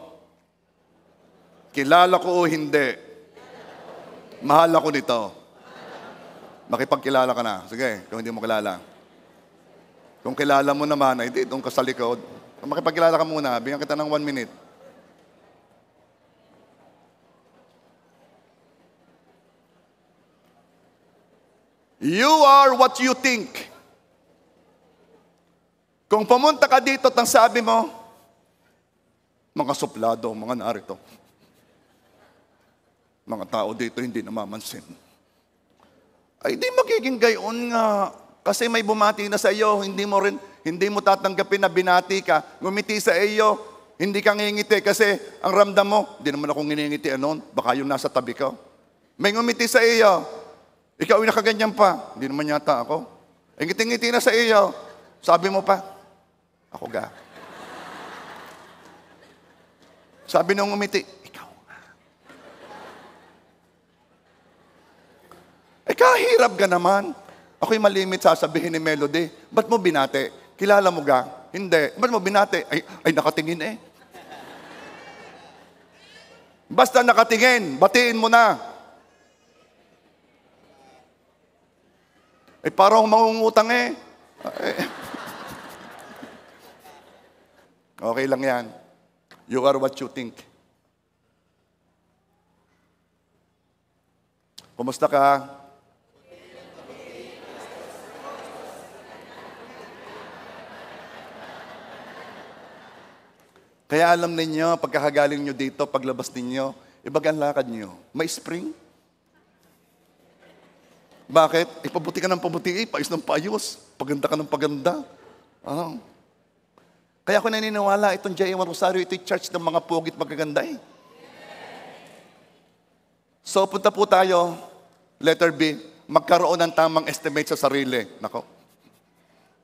kilala ko o hindi, mahal ako nito. Makipagkilala ka na. Sige, kung hindi mo kilala. Kung kilala mo naman, ay di, doon ka sa likod. Kung makipagkilala ka muna, bigyan kita ng 1 minute. You are what you think. Kung pumunta ka dito at ang sabi mo, mga suplado, mga narito. Mga tao dito hindi namamansin. Ay di magiging gayon nga. Kasi may bumati na sa iyo, hindi mo tatanggapin na binati ka. Ngumiti sa iyo, hindi ka ngingiti kasi ang ramdam mo, hindi naman ako ngingiti anon, baka yung nasa tabi ko. May ngumiti sa iyo, ikaw yung nakaganyan pa, hindi naman yata ako. Ngiti-ngiti na sa iyo, sabi mo pa, ako ga. Sabi nung ngumiti, ikaw nga. Kahirap ka naman. Ako'y malimit sasabihin ni Melody, ba't mo binate? Kilala mo ga? Hindi. Ba't mo binate? Ay nakatingin eh. Basta nakatingin, batiin mo na. Parang mangungutang eh. Okay lang yan. You are what you think. Kumusta ka? Kaya alam ninyo, pagkakagaling nyo dito, paglabas ninyo, ibagang lakad nyo. May spring. Bakit? Pabuti ka ng pabuti, paayos ng paayos. Paganda ka ng paganda. Kaya ako naniniwala, itong J.A.1 Rosario, ito'y church ng mga pugit magaganda eh. So, punta po tayo, letter B, magkaroon ng tamang estimate sa sarili. Nako.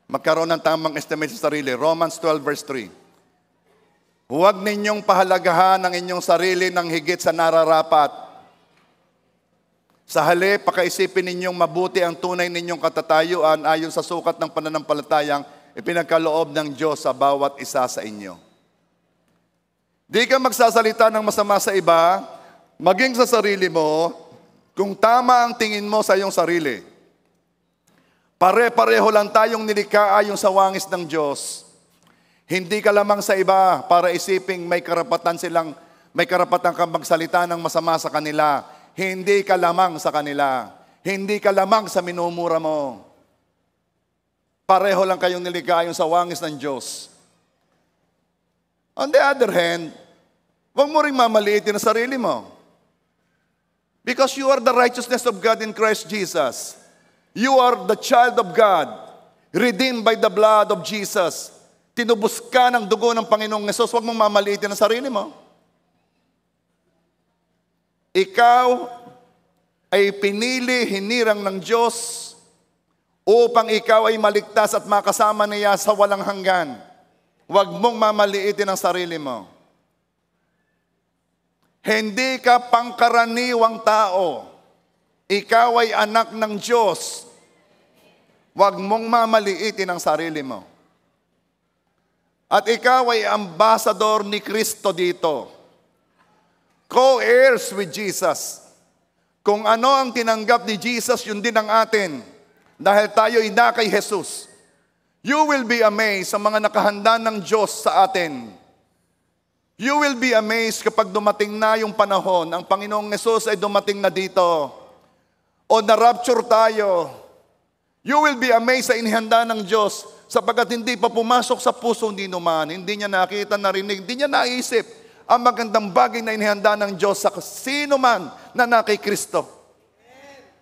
Magkaroon ng tamang estimate sa sarili. Romans 12 verse 3. Huwag ninyong pahalagahan ang inyong sarili ng higit sa nararapat. Sa halip, pakaisipin ninyong mabuti ang tunay ninyong katatayuan ayon sa sukat ng pananampalatayang ipinagkaloob ng Diyos sa bawat isa sa inyo. Di ka magsasalita ng masama sa iba, maging sa sarili mo, kung tama ang tingin mo sa iyong sarili. Pare-pareho lang tayong nilikha ayon sa wangis ng Diyos. Hindi ka lamang sa iba para isiping may karapatan kang magsalita ng masama sa kanila. Hindi ka lamang sa kanila. Hindi ka lamang sa minumura mo. Pareho lang kayong nilikha ayon sa wangis ng Diyos. On the other hand, huwag mo ring mamaliitin ang sarili mo. Because you are the righteousness of God in Christ Jesus. You are the child of God, redeemed by the blood of Jesus. Tinubos ka ng dugo ng Panginoong Hesus, huwag mong mamaliitin ang sarili mo. Ikaw ay pinili, hinirang ng Diyos upang ikaw ay maligtas at makasama niya sa walang hanggan. Huwag mong mamaliitin ang sarili mo. Hindi ka pangkaraniwang tao. Ikaw ay anak ng Diyos. Huwag mong mamaliitin ang sarili mo. At ikaw ay ambassador ni Kristo dito. Co-heirs with Jesus. Kung ano ang tinanggap ni Jesus, yun din ang atin. Dahil tayo ay na kay Jesus. You will be amazed sa mga nakahanda ng Diyos sa atin. You will be amazed kapag dumating na yung panahon, ang Panginoong Hesus ay dumating na dito. O na-rapture tayo. You will be amazed sa inihanda ng Diyos sapagkat hindi pa pumasok sa puso ni numan. Hindi niya nakita, narinig, hindi niya naisip ang magandang bagay na inihanda ng Diyos sa sino man na na kay Kristo.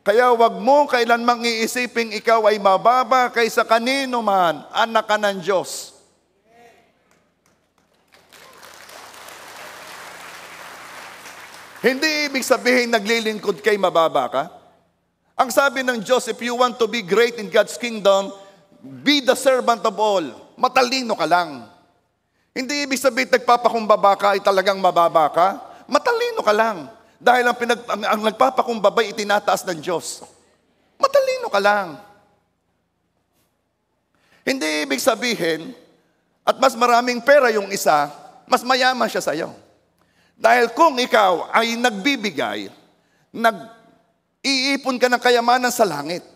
Kaya wag mo kailanmang iisiping ikaw ay mababa kaysa kanino man, anak ka ng Diyos. Hindi ibig sabihin naglilingkod kay mababa ka. Ang sabi ng Diyos, if you want to be great in God's kingdom, be the servant of all. Matalino ka lang. Hindi ibig sabihin nagpapakumbaba ka ay talagang mababa ka. Matalino ka lang. Dahil ang nagpapakumbaba ay itinataas ng Diyos. Matalino ka lang. Hindi ibig sabihin, at mas maraming pera yung isa, mas mayaman siya sa'yo. Dahil kung ikaw ay nagbibigay, nag-iipon ka ng kayamanan sa langit.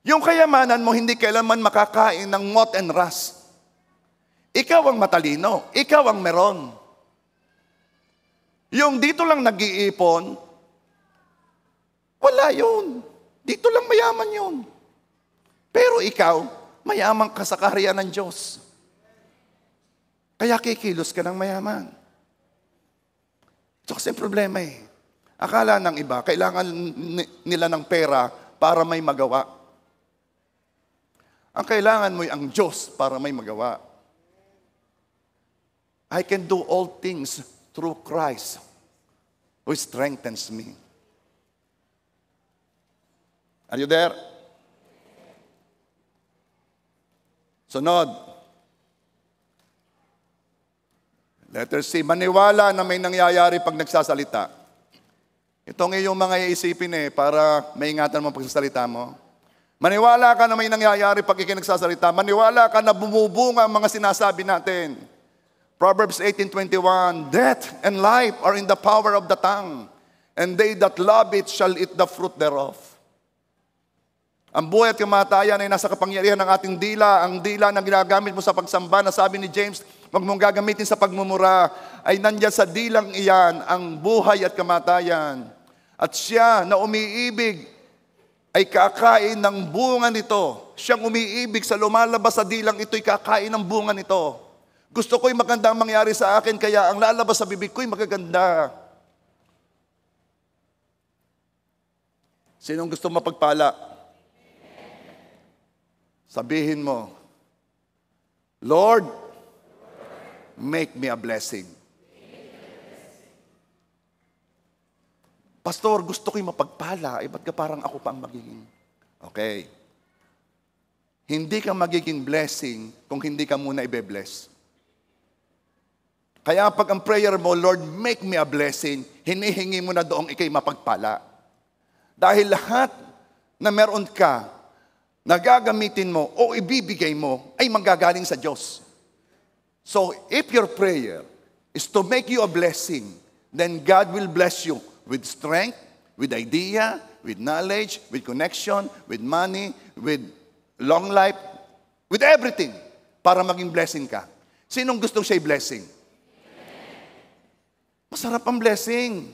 Yung kayamanan mo hindi kailanman makakain ng moth and rust. Ikaw ang matalino. Ikaw ang meron. Yung dito lang nag-iipon, wala yun. Dito lang mayaman yun. Pero ikaw, mayaman ka sa kaharian ng Diyos. Kaya kikilos ka ng mayaman. Ito kasi problema eh. Akala ng iba, kailangan nila ng pera para may magawa. Ang kailangan mo ay ang Diyos para may magawa. I can do all things through Christ who strengthens me. Are you there? Sunod. Letter C, maniwala na may nangyayari pag nagsasalita. Itong iyong mga iisipin para maingatan mo pagsasalita mo. Maniwala ka na may nangyayari pag ikinagsasalita. Maniwala ka na bumubunga ang mga sinasabi natin. Proverbs 18:21, death and life are in the power of the tongue, and they that love it shall eat the fruit thereof. Ang buhay at kamatayan ay nasa kapangyarihan ng ating dila. Ang dila na ginagamit mo sa pagsamba, na sabi ni James, wag mong gagamitin sa pagmumura, ay nandyan sa dilang iyan ang buhay at kamatayan. At siya na umiibig ay kakain ng bunga nito. Siyang umiibig sa lumalabas sa dilang ito'y kakain ng bunga nito. Gusto ko'y maganda ang mangyari sa akin, kaya ang lalabas sa bibig ko'y magaganda. Sinong gusto mapagpala? Sabihin mo, Lord, make me a blessing. Pastor, gusto ko'y mapagpala. Ba't ka parang ako pa ang magiging? Okay. Hindi ka magiging blessing kung hindi ka muna ibe-bless. Kaya pag ang prayer mo, Lord, make me a blessing, hinihingi mo na doong ikay mapagpala. Dahil lahat na meron ka, na gagamitin mo o ibibigay mo, ay manggagaling sa Diyos. So, if your prayer is to make you a blessing, then God will bless you with strength, with idea, with knowledge, with connection, with money, with long life, with everything, para maging blessing ka. Sinong gustong siya'y blessing? Masarap ang blessing.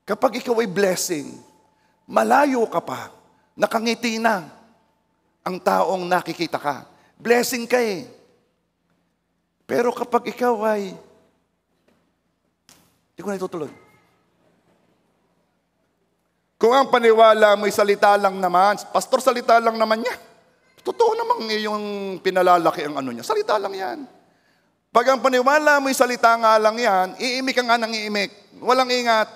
Kapag ikaw ay blessing, malayo ka pa, nakangiti na ang taong nakikita ka. Blessing ka eh. Pero kapag ikaw ay, hindi ko na itutuloy. Kung ang paniwala mo'y salita lang naman, pastor, salita lang naman niya. Totoo namang yung pinalalaki ang ano niya. Salita lang yan. Pag ang paniwala mo'y salita nga lang yan, iimik ka nga ng iimik. Walang ingat.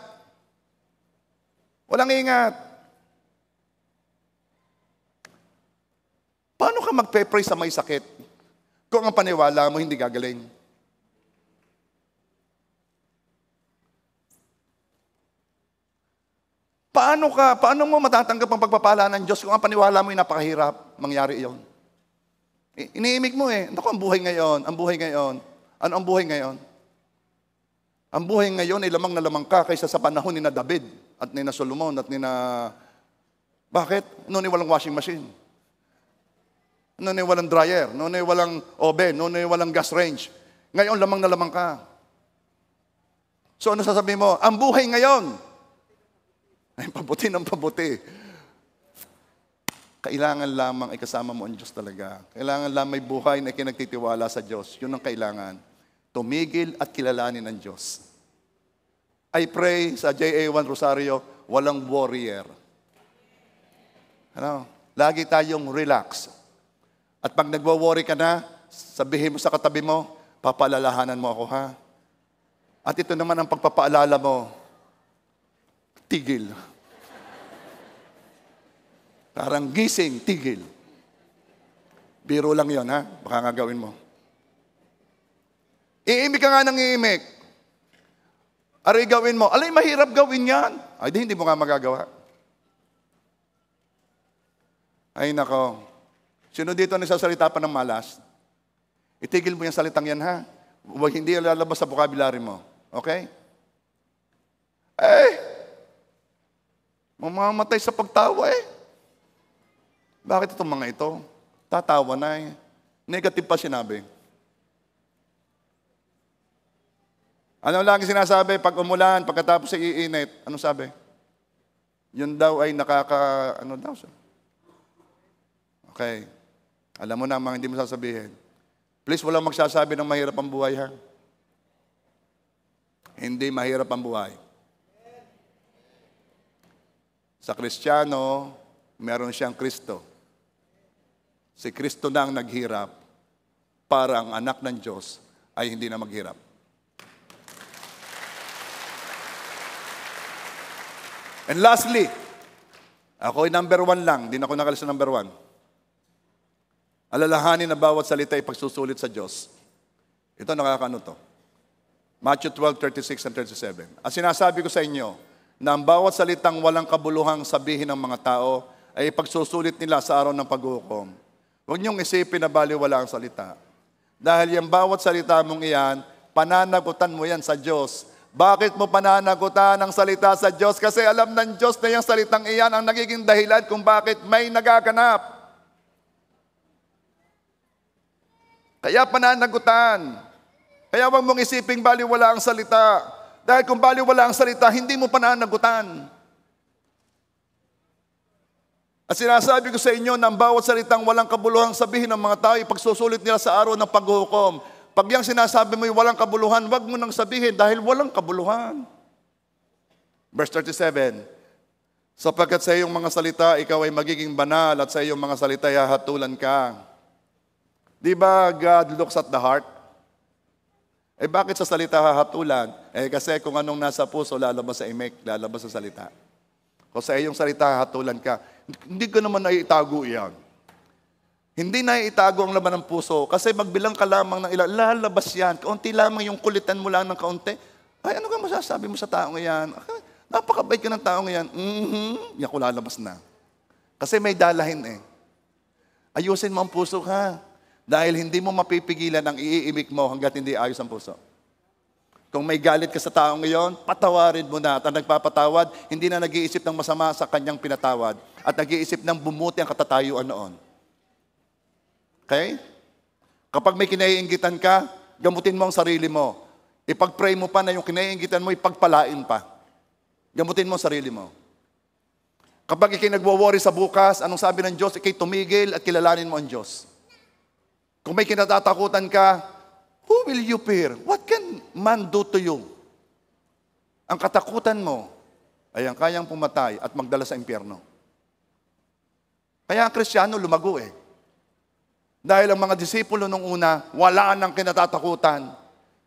Walang ingat. Paano ka magpe-pray sa may sakit kung ang paniwala mo hindi gagaling? Paano mo matatanggap ang pagpapala ng Diyos kung ang paniwala mo ay napakahirap mangyari iyon? Iniimik mo eh. Naku, ang buhay ngayon, ang buhay ngayon. Ano ang buhay ngayon? Ang buhay ngayon ay lamang na lamang ka kaysa sa panahon ni na David at ni na Solomon at ni na... Bakit? Noon ay walang washing machine. Noon ay walang dryer. Noon ay walang oven. Noon ay walang gas range. Ngayon lamang na lamang ka. So ano sasabihin mo? Ang buhay ngayon ay pabuti ng pabuti. Kailangan lamang ay kasama mo ang Diyos talaga. Kailangan lamang may buhay na ikinagtitiwala sa Diyos. Yun ang kailangan. Tumigil at kilalanin ang Diyos. I pray sa JA1 Rosario, walang warrior. Ano? Lagi tayong relax. At pag nagwo-worry ka na, sabihin mo sa katabi mo, papaalalahanan mo ako ha. At ito naman ang pagpapaalala mo, tigil. Parang gising, tigil. Biro lang yon ha? Baka nga gawin mo. Iimik ka nga ng iimik. Aray gawin mo. Alay, mahirap gawin yan. Ay, hindi mo nga magagawa. Ay, nako. Sino dito nagsasalita pa ng malas? Itigil mo yung salitang yan ha. Huwag hindi lalabas sa vocabulary mo. Okay? Mamamatay sa pagtawa eh. Bakit itong mga ito? Tatawa na eh. Negative pa sinabi. Ano lagi sinasabi? Pag umulan, pagkatapos ay iinit, anong sabi? Yun daw ay ano daw? Okay. Alam mo na mga hindi mo sasabihin. Please, walang magsasabi ng mahirap ang buhay ha. Hindi mahirap ang buhay. Sa Kristiyano, meron siyang Kristo. Si Kristo na ang naghirap para ang anak ng Diyos ay hindi na maghirap. And lastly, ako ay number 1 lang, di na ako nakalis sa number 1. Alalahanin na bawat salita ay pagsusulit sa Diyos. Ito nakakano to. Matthew 12:36 and 37. Ang sinasabi ko sa inyo, na ang bawat salitang walang kabuluhang sabihin ng mga tao ay pagsusulit nila sa araw ng paghukom. Huwag niyong isipin na baliwala ang salita. Dahil yung bawat salita mong iyan, pananagutan mo yan sa Diyos. Bakit mo pananagutan ang salita sa Diyos? Kasi alam ng Diyos na yung salitang iyan ang nagiging dahilan kung bakit may nagaganap. Kaya pananagutan. Kaya huwag mong isiping baliwala ang salita. Dahil kung baliwala ang salita, hindi mo pananagutan. At sinasabi ko sa inyo na ang bawat salitang walang kabuluhang sabihin ng mga tao, ipagsusulit nila sa araw ng paghukom. Pag yung sinasabi mo walang kabuluhan, wag mo nang sabihin dahil walang kabuluhan. Verse 37, sapagkat sa iyong mga salita, ikaw ay magiging banal at sa iyong mga salita ay hahatulan ka. Di ba God looks at the heart? Eh bakit sa salita hahatulan? Eh kasi kung anong nasa puso, lalabas sa imik, lalabas sa salita. Kung sa iyong salita hahatulan ka, hindi ko naman naiitago yan. Hindi naiitago ang laman ng puso kasi magbilang ka lamang ng ilan, lalabas yan. Kaunti lamang yung kulitan mo lang ng kaunti. Ay, ano ka masasabi mo sa taong yan? Napakabait ka ng taong yan. Yan ko lalabas na. Kasi may dalahin eh. Ayusin mo ang puso ha. Dahil hindi mo mapipigilan ang iimik mo hanggat hindi ayos ang puso. Kung may galit ka sa taong ngayon, patawarin mo na. At ang nagpapatawad, hindi na nag-iisip ng masama sa kanyang pinatawad. At nag-iisip ng bumuti ang katatayuan noon. Okay? Kapag may kinaiinggitan ka, gamutin mo ang sarili mo. Ipag-pray mo pa na yung kinaiinggitan mo, ipagpalain pa. Gamutin mo ang sarili mo. Kapag ikay nagwo-worry sa bukas, anong sabi ng Diyos? Ikay tumigil at kilalanin mo ang Diyos. Kung may kinatatakutan ka, who will you fear? What can man do to you? Ang katakutan mo ay ang kayang pumatay at magdala sa impyerno. Kaya ang Kristiyano lumago eh. Dahil ang mga disipulo nung una, wala nang kinatatakutan.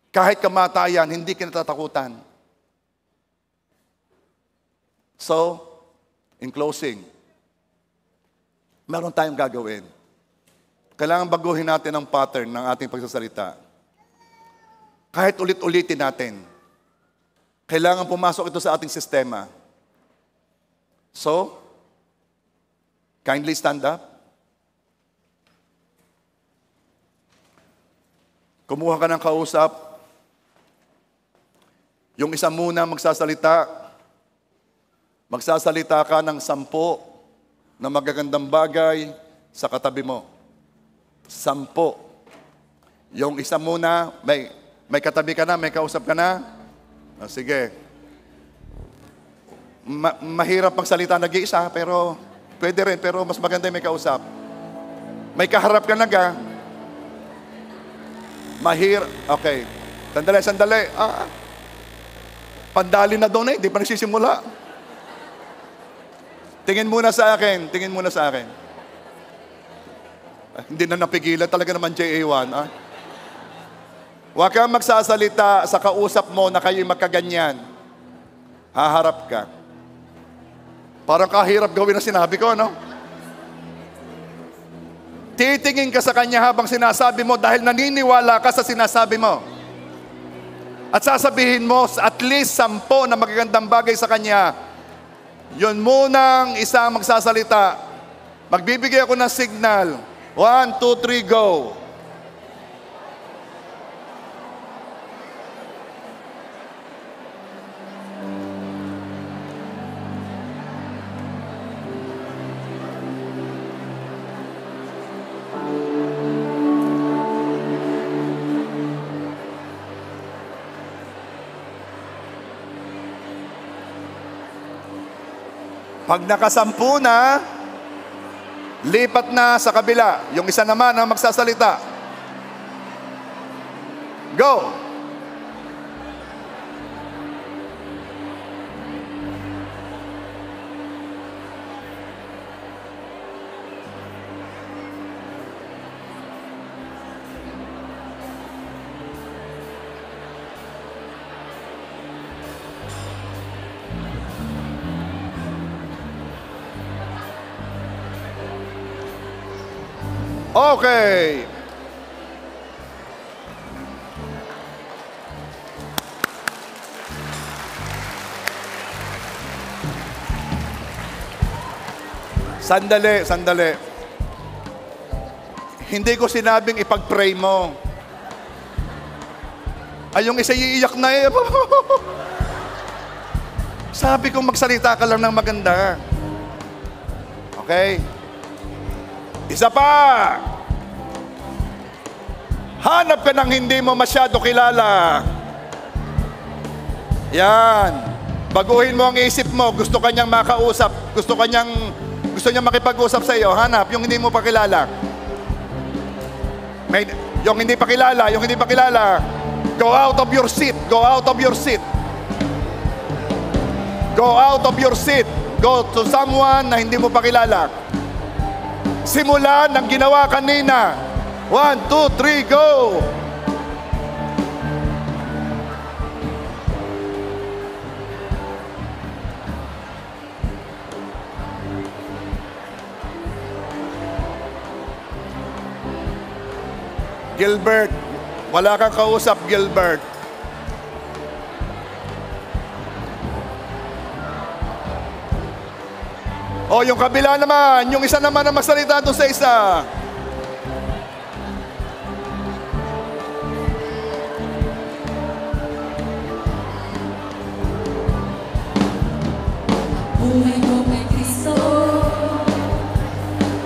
Kahit kamatayan, hindi kinatatakutan. So, in closing, meron tayong gagawin. Kailangan baguhin natin ang pattern ng ating pagsasalita. Kahit ulit-ulitin natin. Kailangan pumasok ito sa ating sistema. So, kindly stand up. Kumuha ka ng kausap. Yung isa muna magsasalita. Magsasalita ka ng 10 na magagandang bagay sa katabi mo. 10. Yung isa muna, may katabi ka na, may kausap ka na. Sige. Mahirap magsalita nag-iisa, pero pwede rin, pero mas maganda may kausap. May kaharap ka na ga. Okay. Sandali. Pandali na doon eh, di pa nagsisimula. Tingin muna sa akin. Hindi na napigilan, talaga naman JA1. Huwag kang magsasalita sa kausap mo na kayo'y magkaganyan. Haharap ka. Parang kahirap gawin ang sinabi ko, no? Titingin ka sa kanya habang sinasabi mo dahil naniniwala ka sa sinasabi mo. At sasabihin mo at least 10 na magagandang bagay sa kanya. Yun munang isang magsasalita. Magbibigay ako ng signal. 1, 2, 3, go. Pag nakasampu na, lipat na sa kabila. Yung isa naman ang magsasalita. Go! Okay. Sandali. Hindi ko sinabing ipag-pray mo. Ay, yung isa iiyak na eh. Sabi kong magsalita ka lang ng maganda. Okay? Isa pa! Hanap ka ng hindi mo masyado kilala. Yan. Baguhin mo ang isip mo. Gusto kanyang makausap. Gusto niyang makipag-usap sa iyo. Hanap yung hindi mo pa kilala. Yung hindi pa kilala. Go out of your seat. Go out of your seat. Go to someone na hindi mo pa kilala. Simulan ng ginawa kanina. 1, 2, 3, go! Gilbert, wala kang kausap, Gilbert. O, yung kabila naman, yung isa naman na magsalita doon sa isa. Buhay ko kay Kristo.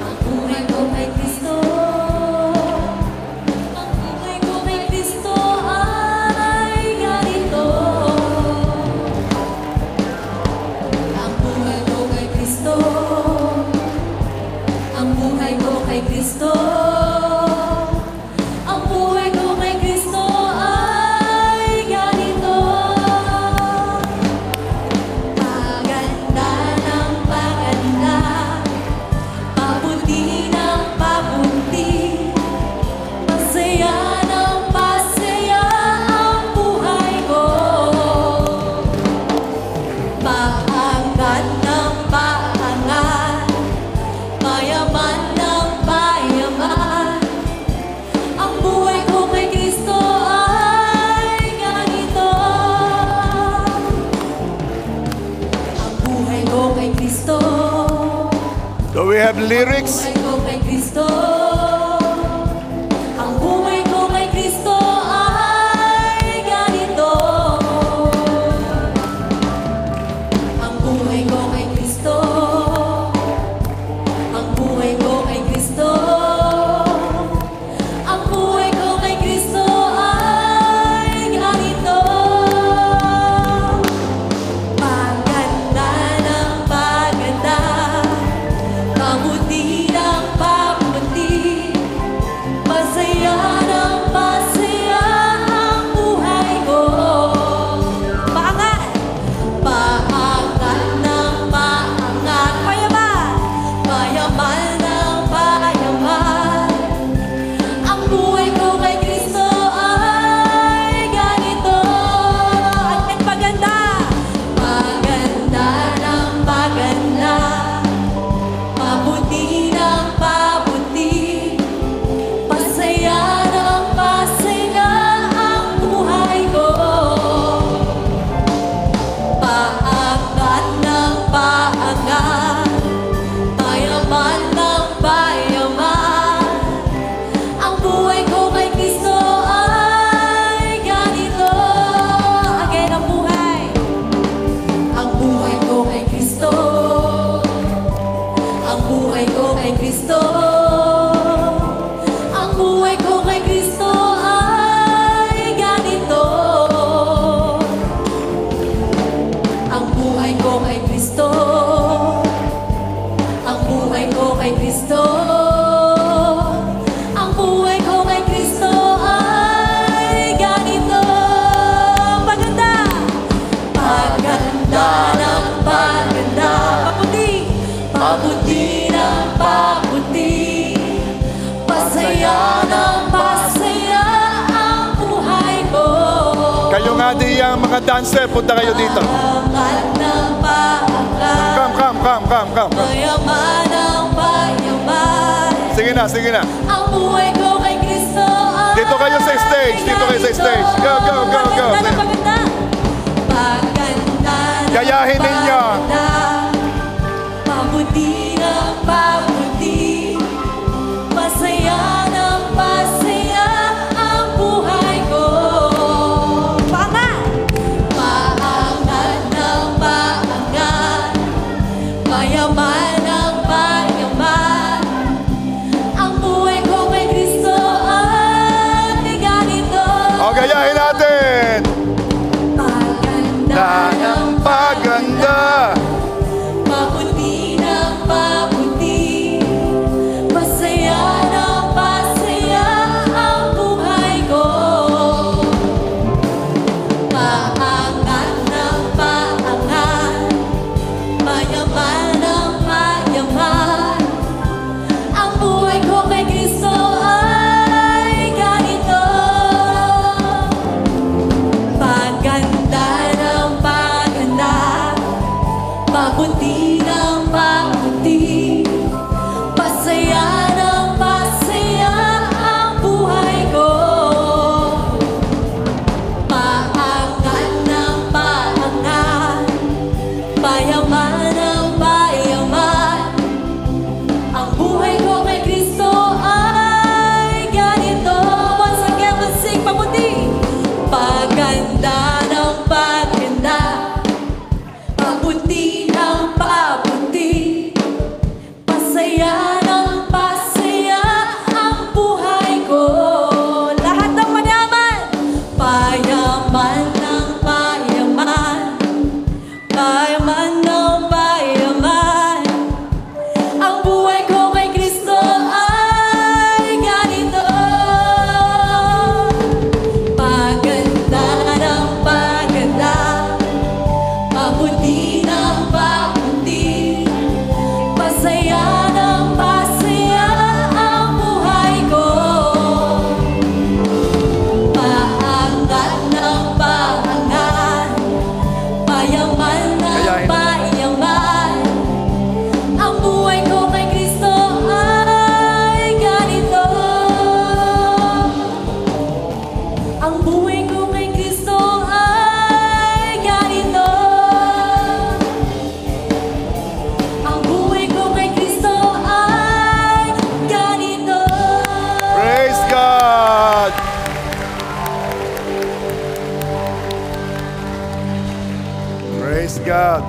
Ang buhay ko kay Kristo. Ang buhay ko kay Kristo ay ganito. Ang buhay ko kay Kristo. Ang buhay ko kay Kristo. Ang buhay ko kay Kristo ay ganito. Paganda ng paganda, pabuti ng pabuti, masaya ng masaya ang buhay ko. Maangat ng maangat, mayaman ng mayaman, ang buhay ko kay Kristo ay ganito. Ang buhay ko kay Kristo. Do we have lyrics? Ang buhay ko kay Kristo. Ang buhay ko kay Kristo ay ganito. Ang buhay ko kay Kristo. Ang buhay ko kay Kristo. Ang buhay ko kay Kristo ay ganito. Paganda ng paganda, pabuti ng pabuti, masaya ng masaya ang buhay ko. Paangat! Paangat ng maangat, mayaman, mayaman ng mayaman, ang buhay ko kay Kristo ay ganito. At nagpaganda, paganda ng paganda, pabuti ng pabuti, masaya ng masaya ang buhay ko. Paangat ng paangat, mayaman ng mayaman, ang buhay ko kay Kristo ay ganito. Again, ang buhay ko kay Kristo. Ang buhay ko kay Kristo. Ang buhay ko kay Kristo ay ganito. Ang buhay ko kay Kristo. Ang buhay ko kay Kristo. Ang buhay ko kay Kristo ay ganito. Paganda! Paganda ng paganda, pabuti, pabuti ng pabuti, masaya ng masaya ang buhay ko. Kayo nga di ang mga dancer, punta kayo dito. Paangat ng paangat, Come. mayaman ng mayaman, Sige na. ang buhay ko kay Kristo ay Dito kayo sa stage, Go. Paganda ng paganda, paganda ng Gayahin ninyo. paganda, pabuti ng pabuti, masaya ng masaya ang buhay ko. Paangat ng paangat, mayaman ng mayaman, ang buhay ko kay Kristo ay ganito. O, gayahin natin. Paganda ng Paganda. pabuti ng pabuti, masaya ng masaya ang buhay ko. Paangat ng paangat, mayaman ng mayaman, ang buhay ko kay Kristo ay ganito. Payaman ng payaman, payaman ng payaman. Ang buhay ko kay Kristo ay ganito. Paganda ng paganda, paputi ng paputi, pasaya ng pasaya ang buhay ko. Paangat ng paangat, payaman ng payaman. Ang buhay ko kay Kristo ay ganito. Ang buhay ko kay Kristo ay ganito. Ang buhay ko kay Kristo ay ganito. Praise God! Praise God!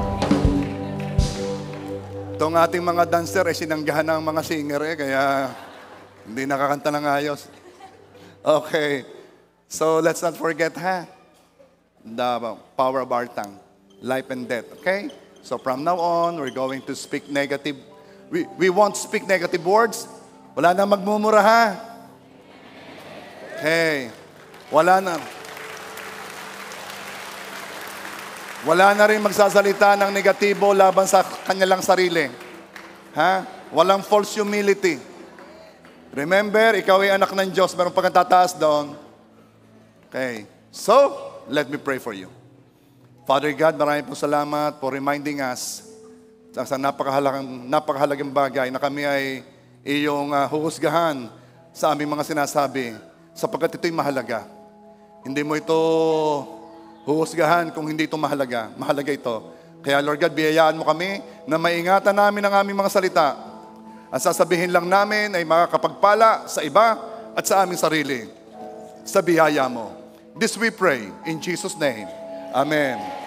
Itong ating mga dancer ay sinanggahan ng mga singer kaya hindi nakakanta ng ayos. Okay. So let's not forget the power of our tongue, life and death, okay? So from now on, we're going to speak negative. We won't speak negative words. Wala na magmumura Okay. Wala na. Wala na rin magsasalita ng negatibo laban sa kanilang sarili. Walang false humility. Remember, ikaw ay anak ng Diyos, merong pagkatataas doon. Okay. So, let me pray for you. Father God, maraming po salamat for reminding us sa napakahalagang bagay na kami ay iyong huhusgahan sa aming mga sinasabi sapagkat ito'y mahalaga. Hindi mo ito huhusgahan kung hindi ito mahalaga. Mahalaga ito. Kaya Lord God, biyayaan mo kami na maingatan namin ang aming mga salita. Ang sasabihin lang namin ay makakapagpala sa iba at sa aming sarili. Sa biyaya mo. This we pray in Jesus' name. Amen.